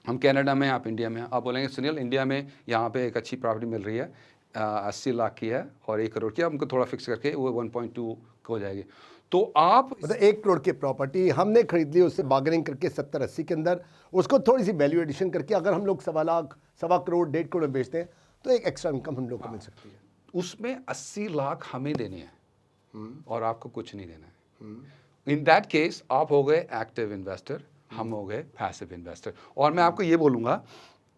Speaker 2: हम कनाडा में, आप इंडिया में। आप बोलेंगे सुनील इंडिया में यहाँ पे एक अच्छी प्रॉपर्टी मिल रही है, 80 लाख की है और 1 करोड़ की, हमको थोड़ा फिक्स करके वो 1.2 हो जाएगी। तो आप
Speaker 1: मतलब 1 करोड़ की प्रॉपर्टी हमने खरीद ली, उससे बार्गेनिंग करके 70-80 के अंदर उसको थोड़ी सी वैल्यू एडिशन करके अगर हम लोग 1.25 लाख, 1.25 करोड़, 1.5 करोड़ में बेचते हैं, तो एक एक्स्ट्रा इनकम हम लोग को मिल सकती है।
Speaker 2: उसमें 80 लाख हमें देने हैं और आपको कुछ नहीं देना है। इन दैट केस आप हो गए एक्टिव इन्वेस्टर, हम हो गए पैसिव इन्वेस्टर। और मैं आपको ये बोलूँगा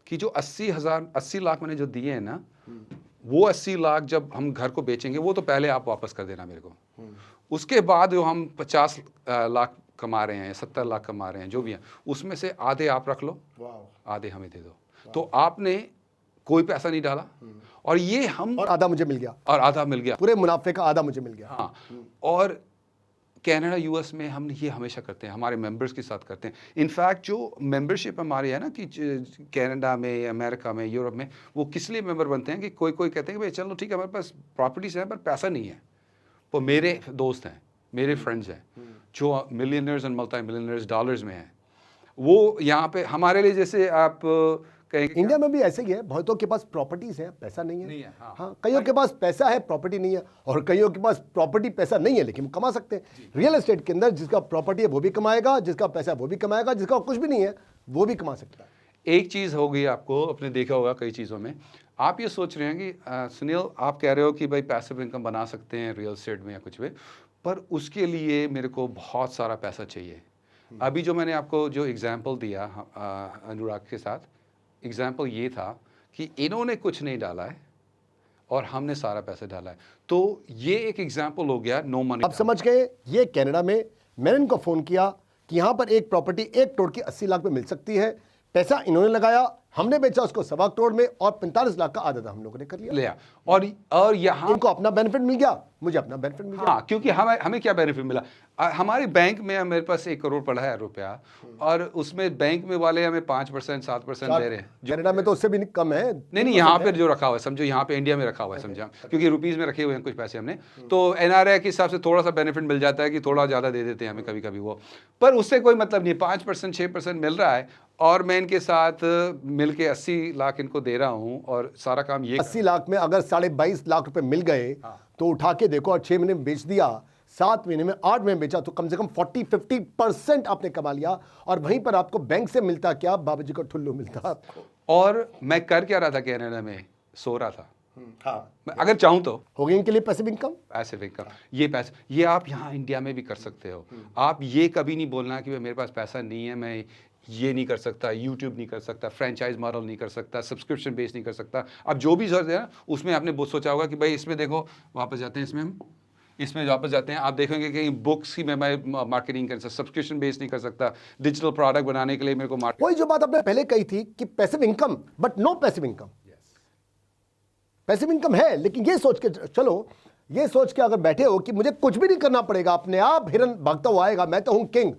Speaker 2: कि जो 80 लाख मैंने जो दिए हैं ना, वो 80 लाख जब हम घर को बेचेंगे वो तो पहले आप वापस कर देना मेरे को। उसके बाद जो हम 50 लाख कमा रहे हैं, 70 लाख कमा रहे हैं, जो भी है, उसमें से आधे आप रख लो, आधे हमें दे दो। तो आपने कोई पैसा नहीं डाला और ये हम,
Speaker 1: और आधा मुझे मिल गया,
Speaker 2: और आधा मिल गया,
Speaker 1: पूरे मुनाफे का आधा मुझे मिल गया।
Speaker 2: हाँ। और कनाडा यूएस में हम ये हमेशा करते हैं, हमारे मेंबर्स के साथ करते हैं। इनफैक्ट जो मेंबरशिप हमारी है ना कि कनाडा में, अमेरिका में, यूरोप में, वो किस लिए मेंबर बनते हैं कि कोई कोई कहते हैं कि भाई चलो ठीक है हमारे पास प्रॉपर्टीज हैं पर पैसा नहीं है। वो मेरे दोस्त हैं, मेरे फ्रेंड्स हैं जो millionaires and multi millionaires dollars में हैं, वो यहाँ पे हमारे लिए, जैसे आप कहेंगे
Speaker 1: इंडिया में भी ऐसे ही है, बहुतों के पास प्रॉपर्टीज है, पैसा नहीं है।
Speaker 2: नहीं है, हाँ।
Speaker 1: हाँ, कईयों के पास पैसा है, प्रॉपर्टी नहीं है, और कईयों के पास प्रॉपर्टी पैसा नहीं है लेकिन वो कमा सकते हैं। रियल एस्टेट के अंदर जिसका प्रॉपर्टी है वो भी कमाएगा, जिसका पैसा है वो भी कमाएगा, जिसका कुछ भी नहीं है वो भी कमा सकता है।
Speaker 2: एक चीज़ हो गई, आपको अपने देखा होगा कई चीज़ों में, आप ये सोच रहे हैं कि सुनील आप कह रहे हो कि भाई पैसिव इनकम बना सकते हैं रियल एस्टेट में या कुछ भी, पर उसके लिए मेरे को बहुत सारा पैसा चाहिए। अभी जो मैंने आपको जो एग्जांपल दिया अनुराग के साथ, एग्जांपल ये था कि इन्होंने कुछ नहीं डाला है और हमने सारा पैसा डाला है, तो ये एक एग्जांपल हो गया नो मनी।
Speaker 1: आप समझ गए, ये कनाडा में मैंने इनको फोन किया कि यहाँ पर एक प्रॉपर्टी 1 करोड़ की 80 लाख में मिल सकती है, पैसा इन्होंने लगाया, हमने बेचा उसको 1.25 करोड़ में, और 45 लाख का आधा हम लोगों ने कर लिया।
Speaker 2: और यहाँ
Speaker 1: इनको अपना बेनिफिट मिल गया, मुझे अपना बेनिफिट मिल गया।
Speaker 2: हाँ, क्योंकि हमें क्या बेनिफिट मिला, हमारे बैंक में मेरे पास 1 करोड़ पड़ा है रुपया, और उसमें बैंक में वाले हमें 5% 7% दे रहे हैं।
Speaker 1: कनाडा में तो उससे भी कम है।
Speaker 2: नहीं, यहाँ पे जो रखा हुआ है, समझो यहाँ पे इंडिया में रखा हुआ है, समझा, क्योंकि रुपीस में रखे हुए हैं कुछ पैसे हमने, तो एनआरआई के हिसाब से थोड़ा सा बेनिफिट मिल जाता है कि थोड़ा ज़्यादा दे देते हैं हमें कभी कभी वो, पर उससे कोई मतलब नहीं है। 5% 6% मिल रहा है और मैं इनके साथ मिलके 80 लाख इनको दे रहा हूँ, और सारा काम ये
Speaker 1: 80 लाख में अगर 22.5 लाख रुपए मिल गए तो उठा के देखो, और 6 महीने में बेच दिया, 7 महीने में 8 महीने बेचा, तो कम से कम 40-50% आपने कमा लिया। और वहीं पर आपको बैंक से मिलता क्या, बाबूजी का ठुल्लू मिलता आपको।
Speaker 2: और मैं कर क्या रहा था कनाडा में, सो रहा था।
Speaker 1: हाँ,
Speaker 2: मैं अगर चाहूँ तो
Speaker 1: हो गई इनके लिए पैसिव इनकम।
Speaker 2: पैसिव इनकम, ये पैसे ये आप यहाँ इंडिया में भी कर सकते हो। आप ये कभी नहीं बोलना कि मेरे पास पैसा नहीं है, मैं ये नहीं कर सकता, यूट्यूब नहीं कर सकता, फ्रेंचाइज मॉडल नहीं कर सकता, सब्सक्रिप्शन बेस नहीं कर सकता। अब जो भी सोच है उसमें आपने बहुत सोचा होगा कि भाई इसमें देखो, वापस जाते हैं इसमें वापस जाते हैं, आप देखेंगे कि बुक्स की मैं मार्केटिंग कर सकता, सब्सक्रिप्शन बेस नहीं कर सकता, डिजिटल प्रोडक्ट बनाने के लिए मेरे को मार्केट।
Speaker 1: वही जो बात आपने पहले कही थी कि passive income but no passive income. Passive income है, लेकिन ये सोच के चलो, ये सोच के अगर बैठे हो कि मुझे कुछ भी नहीं करना पड़ेगा, अपने आप हिरन भागता हुआ आएगा, मैं तो हूं किंग,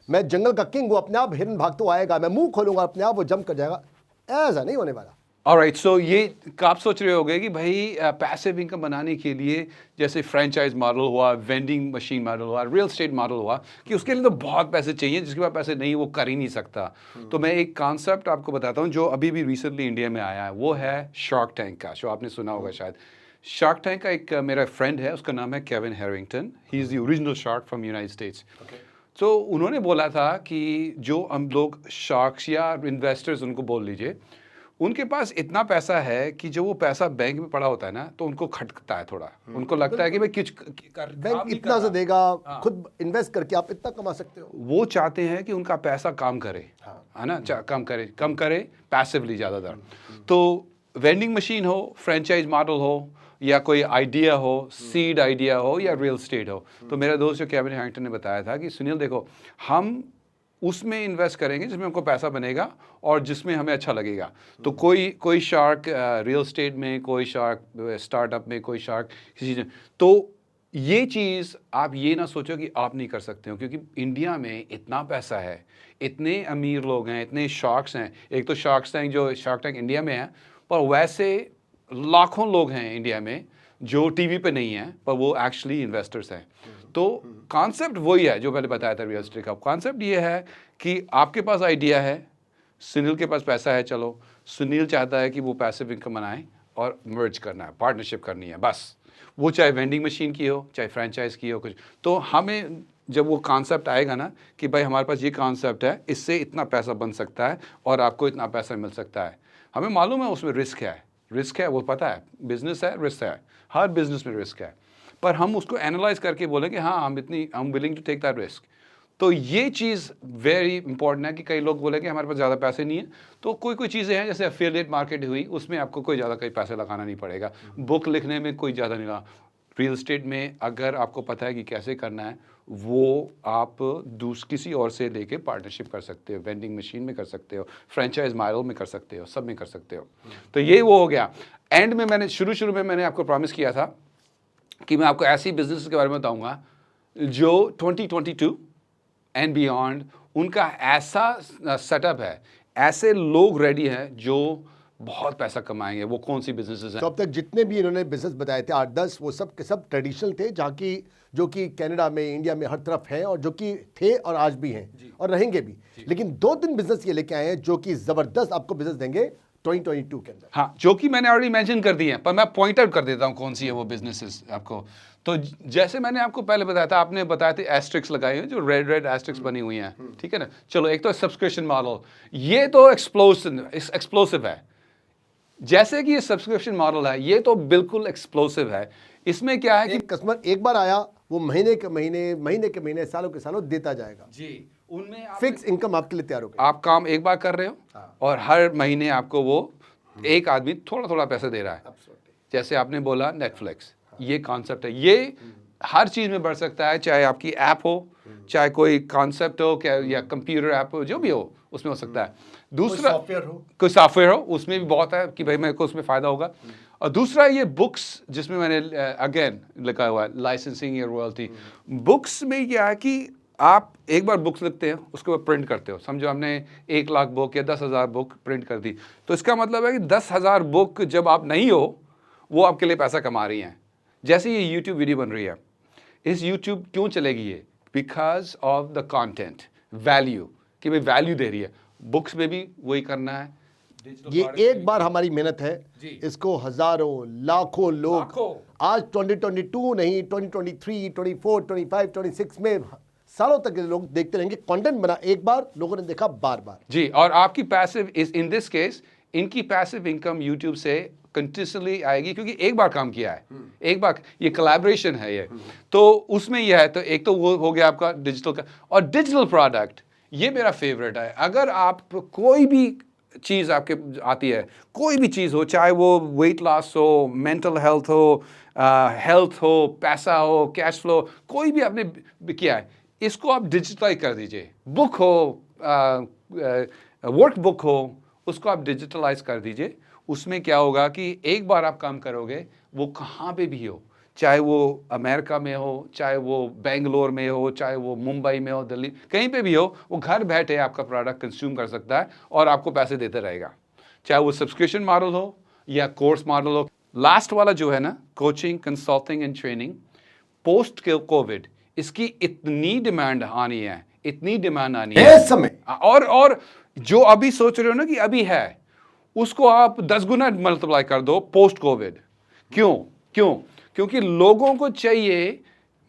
Speaker 1: मैं जंगल का किंग हूं, अपने आप हिरन भागता हुआ आएगा, मैं मुंह खोलूंगा अपने आप वो जंप कर जाएगा, ऐसा नहीं होने वाला।
Speaker 2: ऑलराइट, सो ये आप सोच रहे होगे कि भाई पैसिव इनकम बनाने के लिए जैसे फ्रेंचाइज मॉडल हुआ, वेंडिंग मशीन मॉडल हुआ, रियल एस्टेट मॉडल हुआ, कि उसके लिए तो बहुत पैसे चाहिए, जिसके पास पैसे नहीं वो कर ही नहीं सकता। तो मैं एक कॉन्सेप्ट आपको बताता हूँ जो अभी भी रिसेंटली इंडिया में आया है, वो है शार्क टैंक का, जो आपने सुना होगा शायद। शार्क टैंक का एक मेरा फ्रेंड है, उसका नाम है Kevin Harrington, he is the original shark from United States. तो उन्होंने बोला था कि जो हम लोग शार्क्स या इन्वेस्टर्स उनको बोल लीजिए, उनके पास इतना पैसा है कि जो वो पैसा बैंक में पड़ा होता है ना, तो उनको खटकता है थोड़ा, उनको लगता है कि भाई कुछ
Speaker 1: बैंक इतना से देगा, खुद इन्वेस्ट करके आप इतना कमा सकते हो।
Speaker 2: वो चाहते हैं कि उनका पैसा काम करे, है ना, कम करे पैसिवली ज़्यादातर। तो वेंडिंग मशीन हो, फ्रेंचाइज मॉडल हो, या कोई आइडिया हो, सीड आइडिया हो, या रियल स्टेट हो, तो मेरा दोस्त जो केविन हैरिंगटन ने बताया था कि सुनील देखो, हम उसमें इन्वेस्ट करेंगे जिसमें हमको पैसा बनेगा और जिसमें हमें अच्छा लगेगा। तो कोई शार्क रियल स्टेट में, कोई शार्क स्टार्टअप में, कोई शार्क किसी चीज़ में। तो ये चीज़ आप ये ना सोचो कि आप नहीं कर सकते हो, क्योंकि इंडिया में इतना पैसा है, इतने अमीर लोग हैं, इतने शार्क्स हैं। एक तो शार्क टैंक, जो शार्क टैंक इंडिया में है, पर वैसे लाखों लोग हैं इंडिया में जो टीवी पे नहीं हैं, पर वो एक्चुअली इन्वेस्टर्स हैं। तो कॉन्सेप्ट वही है जो मैंने बताया था रियल एस्टेट का। कॉन्सेप्ट ये है कि आपके पास आइडिया है, सुनील के पास पैसा है, चलो सुनील चाहता है कि वो पैसिव इनकम बनाए और मर्ज करना है, पार्टनरशिप करनी है, बस वो चाहे वेंडिंग मशीन की हो, चाहे फ्रेंचाइज की हो, कुछ। तो हमें जब वो कॉन्सेप्ट आएगा ना कि भाई हमारे पास ये कॉन्सेप्ट है, इससे इतना पैसा बन सकता है और आपको इतना पैसा मिल सकता है, हमें मालूम है उसमें रिस्क है, वो पता है, बिजनेस है, रिस्क है, हर बिजनेस में रिस्क है, पर हम उसको एनालाइज करके बोले कि हाँ हम willing to take that risk, तो ये चीज़ वेरी इंपॉर्टेंट है कि कई लोग बोले कि हमारे पास ज़्यादा पैसे नहीं है, तो कोई कोई चीज़ें हैं जैसे एफिलिएट मार्केट हुई, उसमें आपको कोई ज़्यादा कई पैसे लगाना नहीं पड़ेगा। बुक लिखने में कोई ज़्यादा नहीं लगा। रियल एस्टेट में अगर आपको पता है कि कैसे करना है, वो आप किसी और से लेके पार्टनरशिप कर सकते हो, वेंडिंग मशीन में कर सकते हो, फ्रेंचाइज मॉडल में कर सकते हो, सब में कर सकते हो। तो ये वो हो गया। एंड में मैंने शुरू में मैंने आपको प्रॉमिस किया था कि मैं आपको ऐसी बिजनेस के बारे में बताऊंगा जो 2022 एंड बियॉन्ड उनका ऐसा सेटअप है, ऐसे लोग रेडी हैं जो बहुत पैसा कमाएंगे। वो कौन सी बिजनेसेस हैं?
Speaker 1: तो अब तक जितने भी इन्होंने बिजनेस बताए थे 8-10, वो सब के सब ट्रेडिशनल थे, जहाँ की जो कि कनाडा में, इंडिया में हर तरफ है, और जो कि थे और आज भी हैं और रहेंगे भी। लेकिन 2-3 बिजनेस ये लेके आए हैं जो कि जबरदस्त आपको बिजनेस देंगे 2022 के अंदर।
Speaker 2: हाँ, जो कि मैंने ऑलरेडी मेंशन कर दिए हैं, पर मैं पॉइंट आउट कर देता हूँ कौन सी है वो बिजनेसेस आपको। तो जैसे मैंने आपको पहले बताया था, आपने बताया थे एस्ट्रिक्स लगाए हैं, जो रेड एस्ट्रिक्स बनी हुई हैं, ठीक है ना। चलो, एक तो सब्सक्रिप्शन मॉडल, ये तो एक्सप्लोसिव है। जैसे कि ये सब्सक्रिप्शन मॉडल है, ये तो बिल्कुल एक्सप्लोसिव है। इसमें क्या है कि
Speaker 1: कस्टमर एक बार आया, वो महीने के महीने, सालों के सालों देता जाएगा
Speaker 2: जी, उनमें
Speaker 1: फिक्स इनकम आपके लिए तैयार हो गई।
Speaker 2: आप काम एक बार कर रहे हो और हर महीने आपको वो एक आदमी थोड़ा थोड़ा पैसा दे रहा है। जैसे आपने बोला नेटफ्लिक्स, ये कॉन्सेप्ट है, ये हर चीज में बढ़ सकता है, चाहे आपकी ऐप हो, चाहे कोई कॉन्सेप्ट हो, क्या या कंप्यूटर ऐप हो, जो भी हो उसमें हो सकता है। दूसरा कोई सॉफ्टवेयर हो, उसमें भी बहुत है कि भाई मेरे को उसमें फायदा होगा। और दूसरा ये बुक्स, जिसमें मैंने अगेन लिखा हुआ है लाइसेंसिंग या रॉयल्टी। बुक्स में क्या है कि आप एक बार बुक्स लिखते हैं, उसके बाद प्रिंट करते हो। समझो हमने 1 लाख बुक या 10,000 बुक प्रिंट कर दी, तो इसका मतलब है कि 10,000 बुक जब आप नहीं हो, वो आपके लिए पैसा कमा रही हैं। जैसे ये यूट्यूब वीडियो बन रही है, इस यूट्यूब क्यों चलेगी ये? Because of the content value, कि भाई वैल्यू दे रही है। बुक्स में भी वही करना है।
Speaker 1: ये एक बार हमारी मेहनत है, इसको हजारों लाखों लोग आज 2022 नहीं, 2023, 24, 25, 26 में सालों तक लोग देखते रहेंगे। कंटेंट बना एक बार, लोगों ने देखा बार बार।
Speaker 2: जी, और आपकी passive is in this case, इनकी पैसिव इनकम यूट्यूब से कंटिन्यूसली आएगी, क्योंकि एक बार काम किया है, एक बार ये कोलैबोरेशन है ये। तो उसमें यह है, तो एक तो वो हो गया आपका डिजिटल का। और डिजिटल प्रोडक्ट, ये मेरा फेवरेट है। अगर आप कोई भी चीज़ आपके आती है, कोई भी चीज़ हो, चाहे वो वेट लॉस हो, मेंटल हेल्थ हो, पैसा हो, कैश फ्लो, कोई भी आपने किया है, इसको आप डिजिटलाइज कर दीजिए। बुक हो, वर्क बुक हो, उसको आप डिजिटलाइज कर दीजिए। उसमें क्या होगा कि एक बार आप काम करोगे, वो कहाँ पे भी हो, चाहे वो अमेरिका में हो, चाहे वो बेंगलोर में हो, चाहे वो मुंबई में हो, दिल्ली, कहीं पे भी हो, वो घर बैठे आपका प्रोडक्ट कंज्यूम कर सकता है और आपको पैसे देते रहेगा। चाहे वो सब्सक्रिप्शन मॉडल हो या कोर्स मॉडल हो। लास्ट वाला जो है ना, coaching, consulting and training, post Covid इसकी इतनी डिमांड आनी है, इतनी डिमांड आनी है
Speaker 1: इस समय।
Speaker 2: और जो अभी सोच रहे हो ना कि अभी है, उसको आप 10 गुना मल्टीप्लाई कर दो पोस्ट कोविड। क्यों? क्योंकि लोगों को चाहिए,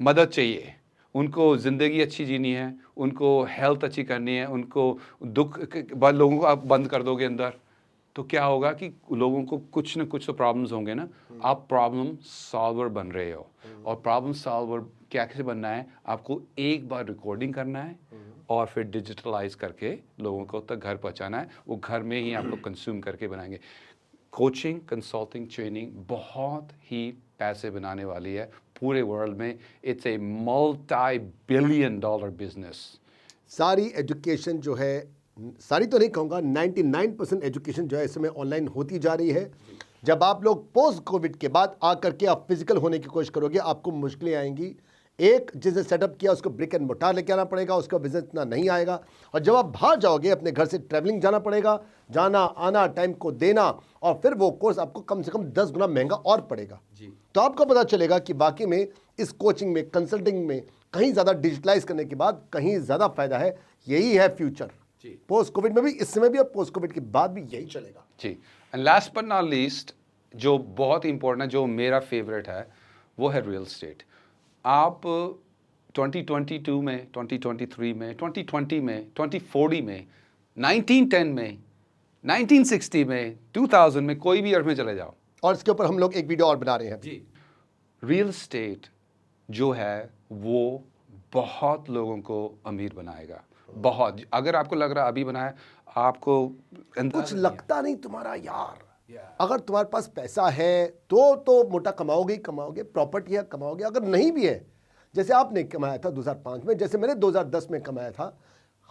Speaker 2: मदद चाहिए, उनको ज़िंदगी अच्छी जीनी है, उनको हेल्थ अच्छी करनी है, उनको दुख, लोगों को आप बंद कर दोगे अंदर, तो क्या होगा कि लोगों को कुछ ना कुछ तो प्रॉब्लम्स होंगे ना। आप प्रॉब्लम सॉल्वर बन रहे हो, और प्रॉब्लम सॉल्वर कैसे बनना है? आपको एक बार रिकॉर्डिंग करना है और फिर डिजिटलाइज करके लोगों को तक घर पहुंचाना है। वो घर में ही आप लोग कंज्यूम करके बनाएंगे। कोचिंग, कंसल्टिंग, ट्रेनिंग बहुत ही पैसे बनाने वाली है पूरे वर्ल्ड में। It's a multi-billion-dollar business.
Speaker 1: सारी एजुकेशन जो है, सारी तो नहीं कहूँगा, 99% एजुकेशन जो है इस समय ऑनलाइन होती जा रही है। जब आप लोग पोस्ट कोविड के बाद आकर के आप फिजिकल होने की कोशिश करोगे, आपको मुश्किलें आएंगी। एक जिसने सेटअप किया उसको ब्रिक एंड मोटार लेके आना पड़ेगा, उसका बिजनेस इतना नहीं आएगा। और जब आप बाहर जाओगे, अपने घर से ट्रैवलिंग जाना पड़ेगा, जाना आना, टाइम को देना, और फिर वो कोर्स आपको कम से कम 10 गुना महंगा और पड़ेगा। तो आपको पता चलेगा कि बाकी में इस कोचिंग में, कंसल्टिंग में कहीं ज़्यादा डिजिटलाइज करने के बाद कहीं ज़्यादा फायदा है। यही है फ्यूचर, पोस्ट कोविड में भी, इस समय भी, और पोस्ट कोविड के बाद भी यही चलेगा।
Speaker 2: जी, and last but not least, जो बहुत इंपॉर्टेंट है, जो मेरा फेवरेट है, वो है रियल एस्टेट। आप 2022 में, 2023 में, 2020 में, 2040 में, 1910 में, 1960 में, 2000 में, कोई भी ईयर में चले जाओ।
Speaker 1: और इसके ऊपर हम लोग एक वीडियो और बना रहे हैं
Speaker 2: जी। रियल एस्टेट जो है वो बहुत लोगों को अमीर बनाएगा। बहुत, अगर आपको लग रहा है अभी बनाया, आपको
Speaker 1: कुछ लगता नहीं तुम्हारा यार। अगर तुम्हारे पास पैसा है तो मोटा कमाओगे ही कमाओगे, प्रॉपर्टी है कमाओगे। अगर नहीं भी है, जैसे आपने कमाया था 2005 में, जैसे मैंने 2010 में कमाया था,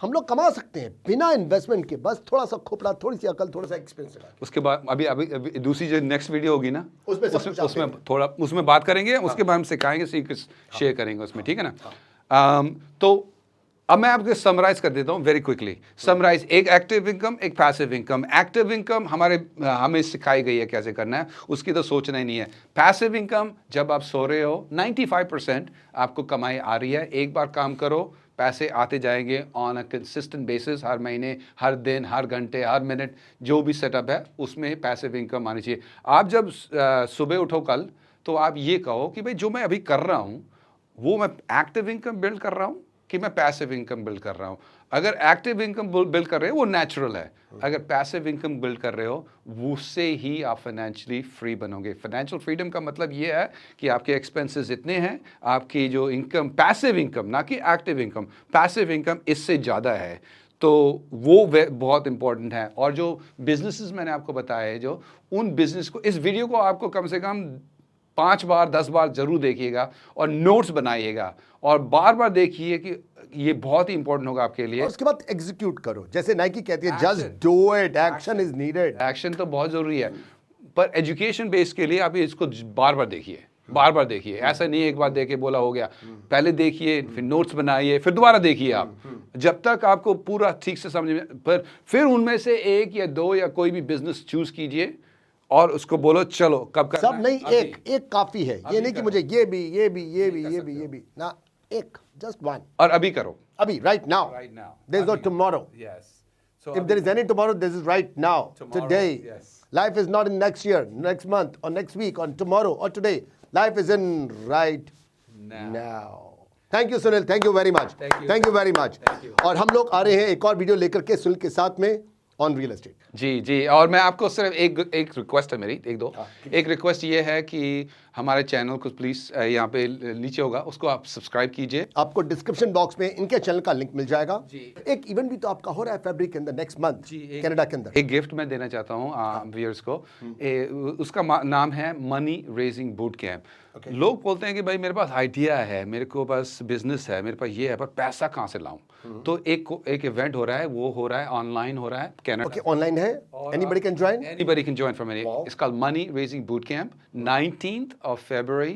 Speaker 1: हम लोग कमा सकते हैं बिना इन्वेस्टमेंट के। बस थोड़ा सा खोपड़ा, थोड़ी सी अकल, थोड़ा सा एक्सपीरियंस।
Speaker 2: उसके बाद अभी दूसरी जो नेक्स्ट वीडियो होगी ना,
Speaker 1: उसमें
Speaker 2: थोड़ा उसमें बात करेंगे। उसके बाद हम सिखाएंगे, सीक्रेट्स शेयर करेंगे उसमें, ठीक है ना। तो अब मैं आपको समराइज कर देता हूँ वेरी क्विकली। समराइज, एक एक्टिव इनकम, एक पैसिव इनकम। एक्टिव इनकम हमें सिखाई गई है कैसे करना है, उसकी तो सोचना ही नहीं है। पैसिव इनकम, जब आप सो रहे हो 95% आपको कमाई आ रही है, एक बार काम करो, पैसे आते जाएंगे ऑन अ कंसिस्टेंट बेसिस, हर महीने, हर दिन, हर घंटे, हर मिनट, जो भी सेटअप है उसमें पैसिव इनकम आनी चाहिए। आप जब सुबह उठो कल, तो आप ये कहो कि भाई जो मैं अभी कर रहा हूँ वो मैं एक्टिव इनकम बिल्ड कर रहा हूँ कि मैं पैसिव इनकम बिल्ड कर रहा हूँ। अगर एक्टिव इनकम बिल्ड कर रहे हो वो नेचुरल है, अगर पैसिव इनकम बिल्ड कर रहे हो उससे ही आप फाइनेंशियली फ्री बनोगे। फाइनेंशियल फ्रीडम का मतलब ये है कि आपके एक्सपेंसेस इतने हैं, आपकी जो इनकम, पैसिव इनकम, ना कि एक्टिव इनकम, पैसिव इनकम इससे ज़्यादा है, तो वो बहुत इंपॉर्टेंट है। और जो बिजनेसेस मैंने आपको बताया है, जो उन बिजनेस को, इस वीडियो को आपको कम से कम 5 बार 10 बार जरूर देखिएगा और नोट्स बनाइएगा और बार बार देखिए कि ये बहुत ही इंपॉर्टेंट होगा आपके लिए।
Speaker 1: और उसके बाद एग्जीक्यूट करो, जैसे नाइकी कहती है, just do it, action is needed.
Speaker 2: Action तो बहुत जरूरी है, पर एजुकेशन बेस के लिए आप इसको बार बार देखिए, बार बार देखिए। ऐसा नहीं एक बार देखे बोला हो गया, पहले देखिए, फिर नोट्स बनाइए, फिर दोबारा देखिए आप, जब तक आपको पूरा ठीक से समझ में। पर फिर उनमें से एक या दो या कोई भी बिजनेस चूज कीजिए और उसको बोलो चलो कब करना
Speaker 1: सब नहीं, एक काफी है। ये नहीं कि मुझे ये भी ना, एक, जस्ट वन।
Speaker 2: और अभी करो,
Speaker 1: अभी, right now. There is no tomorrow. If there is any tomorrow, this is right now, today. Life is not in next year, next month, or next week, or tomorrow, or today. Life is in right now. Thank you, Sunil. Thank you very much. Thank you very much. और हम लोग आ रहे हैं एक और video लेकर के सुनील के साथ में ऑन रियल एस्टेट।
Speaker 2: जी, और मैं आपको सिर्फ एक रिक्वेस्ट है मेरी, एक रिक्वेस्ट ये है कि हमारे चैनल को प्लीज़ यहाँ पे नीचे होगा, उसको आप सब्सक्राइब कीजिए।
Speaker 1: आपको डिस्क्रिप्शन बॉक्स में इनके चैनल का लिंक मिल जाएगा। एक इवेंट भी तो आपका हो रहा है फरवरी के अंदर, नेक्स्ट मंथ, कनाडा के अंदर।
Speaker 2: एक गिफ्ट मैं देना चाहता हूँ व्यूअर्स को। उसका नाम है मनी रेजिंग बूट कैंप। लोग बोलते हैं कि भाई मेरे पास आइडिया है, मेरे को पास बिजनेस है, मेरे पास ये है, पर पैसा कहाँ से लाऊं? तो एक इवेंट हो रहा है, वो हो रहा है ऑनलाइन, हो रहा है कनाडा।
Speaker 1: ऑनलाइन है, anybody can join,
Speaker 2: anybody can join from any. It's called money raising boot camp, 19th of February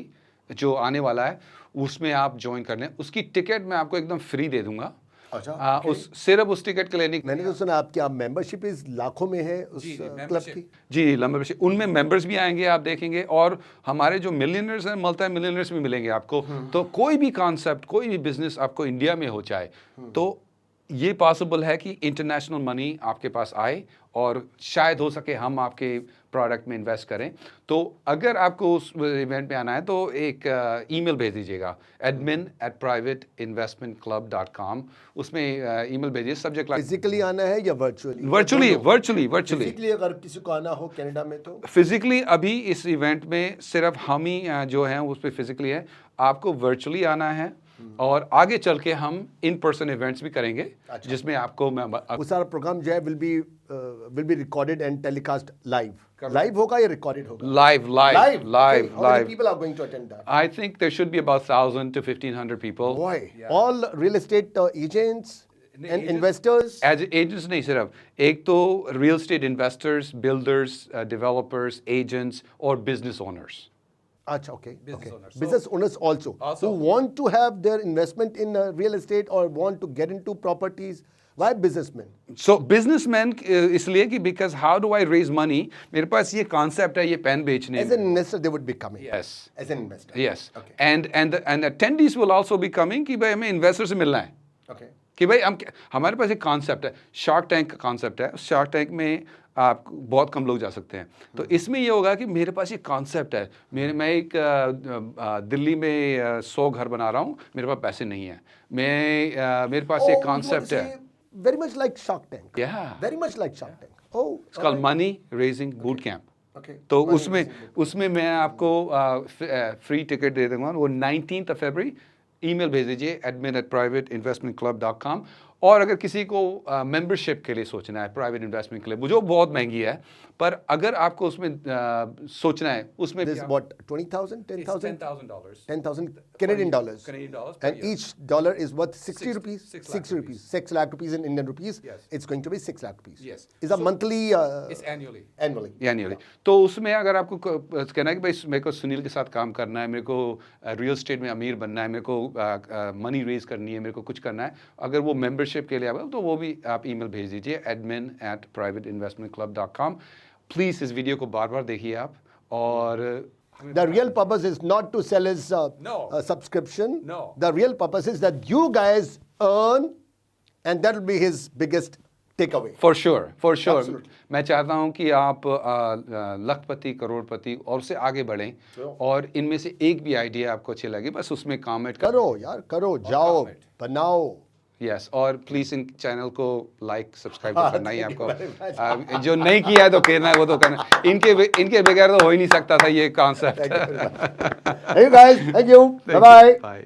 Speaker 2: जो आने वाला है, उसमें आप ज्वाइन कर लें। उसकी टिकट मैं आपको एकदम फ्री दे दूंगा।
Speaker 1: अच्छा,
Speaker 2: सिर्फ उस टिकट के लेने।
Speaker 1: मैंने तो सुना आपकी मेंबरशिप इस लाखों में है उस क्लब की।
Speaker 2: जी, मेंबरशिप, उनमें मेंबर्स भी आएंगे, आप देखेंगे, और हमारे जो मिलियनर्स हैं, मल्टी मिलियनर्स भी मिलेंगे आपको। तो कोई भी कॉन्सेप्ट, कोई भी बिजनेस आपको इंडिया में हो जाए, तो ये पॉसिबल है कि इंटरनेशनल मनी आपके पास आए और शायद हो सके हम आपके प्रोडक्ट में इन्वेस्ट करें। तो अगर आपको उस इवेंट में आना है तो एक ईमेल भेज दीजिएगा, admin@private-investment-club.com। उसमें ईमेल भेजिए, सब्जेक्ट लाइन।
Speaker 1: फिजिकली आना है या वर्चुअली?
Speaker 2: वर्चुअली।
Speaker 1: फिजिकली अगर किसी को आना हो कनाडा में तो?
Speaker 2: फिजिकली अभी इस इवेंट में सिर्फ हम ही जो हैं उस पर फिजिकली है, आपको वर्चुअली आना है। और आगे चल के हम इन पर्सन इवेंट्स भी करेंगे, जिसमें आपको
Speaker 1: वो सारा प्रोग्राम जो है will be recorded and telecast live होगा या रिकॉर्डेड होगा?
Speaker 2: Live.
Speaker 1: How many people are going to attend that?
Speaker 2: I think there should be about 1,000 to 1,500 people.
Speaker 1: Boy, all real estate agents and investors?
Speaker 2: As agents नहीं, सिर्फ एक तो real estate investors, builders, developers, agents और business owners.
Speaker 1: Achha, okay. Business owners also who want to have their investment in real estate or want to get into properties. Why businessmen?
Speaker 2: So businessmen इसलिए कि because how do I raise money? मेरे पास ये concept है, ये pen बेचने।
Speaker 1: As an investor, they would be coming.
Speaker 2: Yes.
Speaker 1: As an investor.
Speaker 2: Yes.
Speaker 1: Okay.
Speaker 2: And attendees will also be coming कि भाई हमें investor से मिलना है।
Speaker 1: Okay.
Speaker 2: कि भाई हमारे पास एक कॉन्सेप्ट है, शार्क टैंक का कॉन्सेप्ट है। शार्क टैंक में आप बहुत कम लोग जा सकते हैं। तो इसमें ये होगा कि मेरे पास ये कॉन्सेप्ट है, मैं एक दिल्ली में 100 घर बना रहा हूँ, मेरे पास पैसे नहीं है, मेरे पास एक कॉन्सेप्ट है।
Speaker 1: Very much like Shark Tank.
Speaker 2: Yeah.
Speaker 1: Very much like Shark Tank. Oh.
Speaker 2: It's called Money Raising Boot Camp.
Speaker 1: Okay.
Speaker 2: तो उसमें मैं आपको फ्री टिकट दे दूंगा। वो 19th of February ईमेल भेज दीजिए admin@privateinvestmentclub.com। और अगर किसी को मेंबरशिप के लिए सोचना है प्राइवेट इन्वेस्टमेंट क्लब, जो बहुत महंगी है, पर अगर आपको उसमें सोचना है, उसमें
Speaker 1: This is what, 20,000, 10,000?
Speaker 2: $10,000
Speaker 1: 10,000 Canadian dollars.
Speaker 2: Canadian dollars per
Speaker 1: And
Speaker 2: year.
Speaker 1: each dollar is worth 60 rupees?
Speaker 2: Six
Speaker 1: 6
Speaker 2: lakh
Speaker 1: rupees. 6 lakh rupees in Indian rupees.
Speaker 2: Yes.
Speaker 1: It's going to be 6 lakh rupees.
Speaker 2: Yes.
Speaker 1: Is a monthly,
Speaker 2: It's annually.
Speaker 1: annually.
Speaker 2: Annually. तो उसमें अगर आपको कहना है कि भाई मेरे को सुनील के साथ काम करना है, मेरे को रियल एस्टेट में अमीर बनना है, मेरे को मनी रेज करनी है, मेरे को कुछ करना है, अगर वो मेंबरशिप के लिए आए तो वो भी आप ईमेल भेज दीजिए admin@privateinvestmentclub.com। प्लीज़ इस वीडियो को बार बार देखिए आप। और
Speaker 1: The real purpose is not to sell his
Speaker 2: No.
Speaker 1: subscription.
Speaker 2: No.
Speaker 1: The real purpose is that you guys earn, and that will be his biggest takeaway.
Speaker 2: For sure
Speaker 1: Absolutely.
Speaker 2: मैं चाहता हूं कि आप लखपति करोड़पति और से आगे बढ़ें, और इनमें से एक भी आइडिया आपको अच्छी लगे बस उसमें कमेंट
Speaker 1: करो यार, करो, जाओ,
Speaker 2: comment.
Speaker 1: बनाओ।
Speaker 2: यस। और प्लीज इन चैनल को लाइक सब्सक्राइब
Speaker 1: हाँ,
Speaker 2: करना ही
Speaker 1: thank you very
Speaker 2: आपको, जो नहीं किया है तो करना है, वो तो करना है। इनके बगैर तो हो ही नहीं सकता था ये concept.
Speaker 1: Thank you very much. Hey guys, thank you. Bye bye.
Speaker 2: Bye.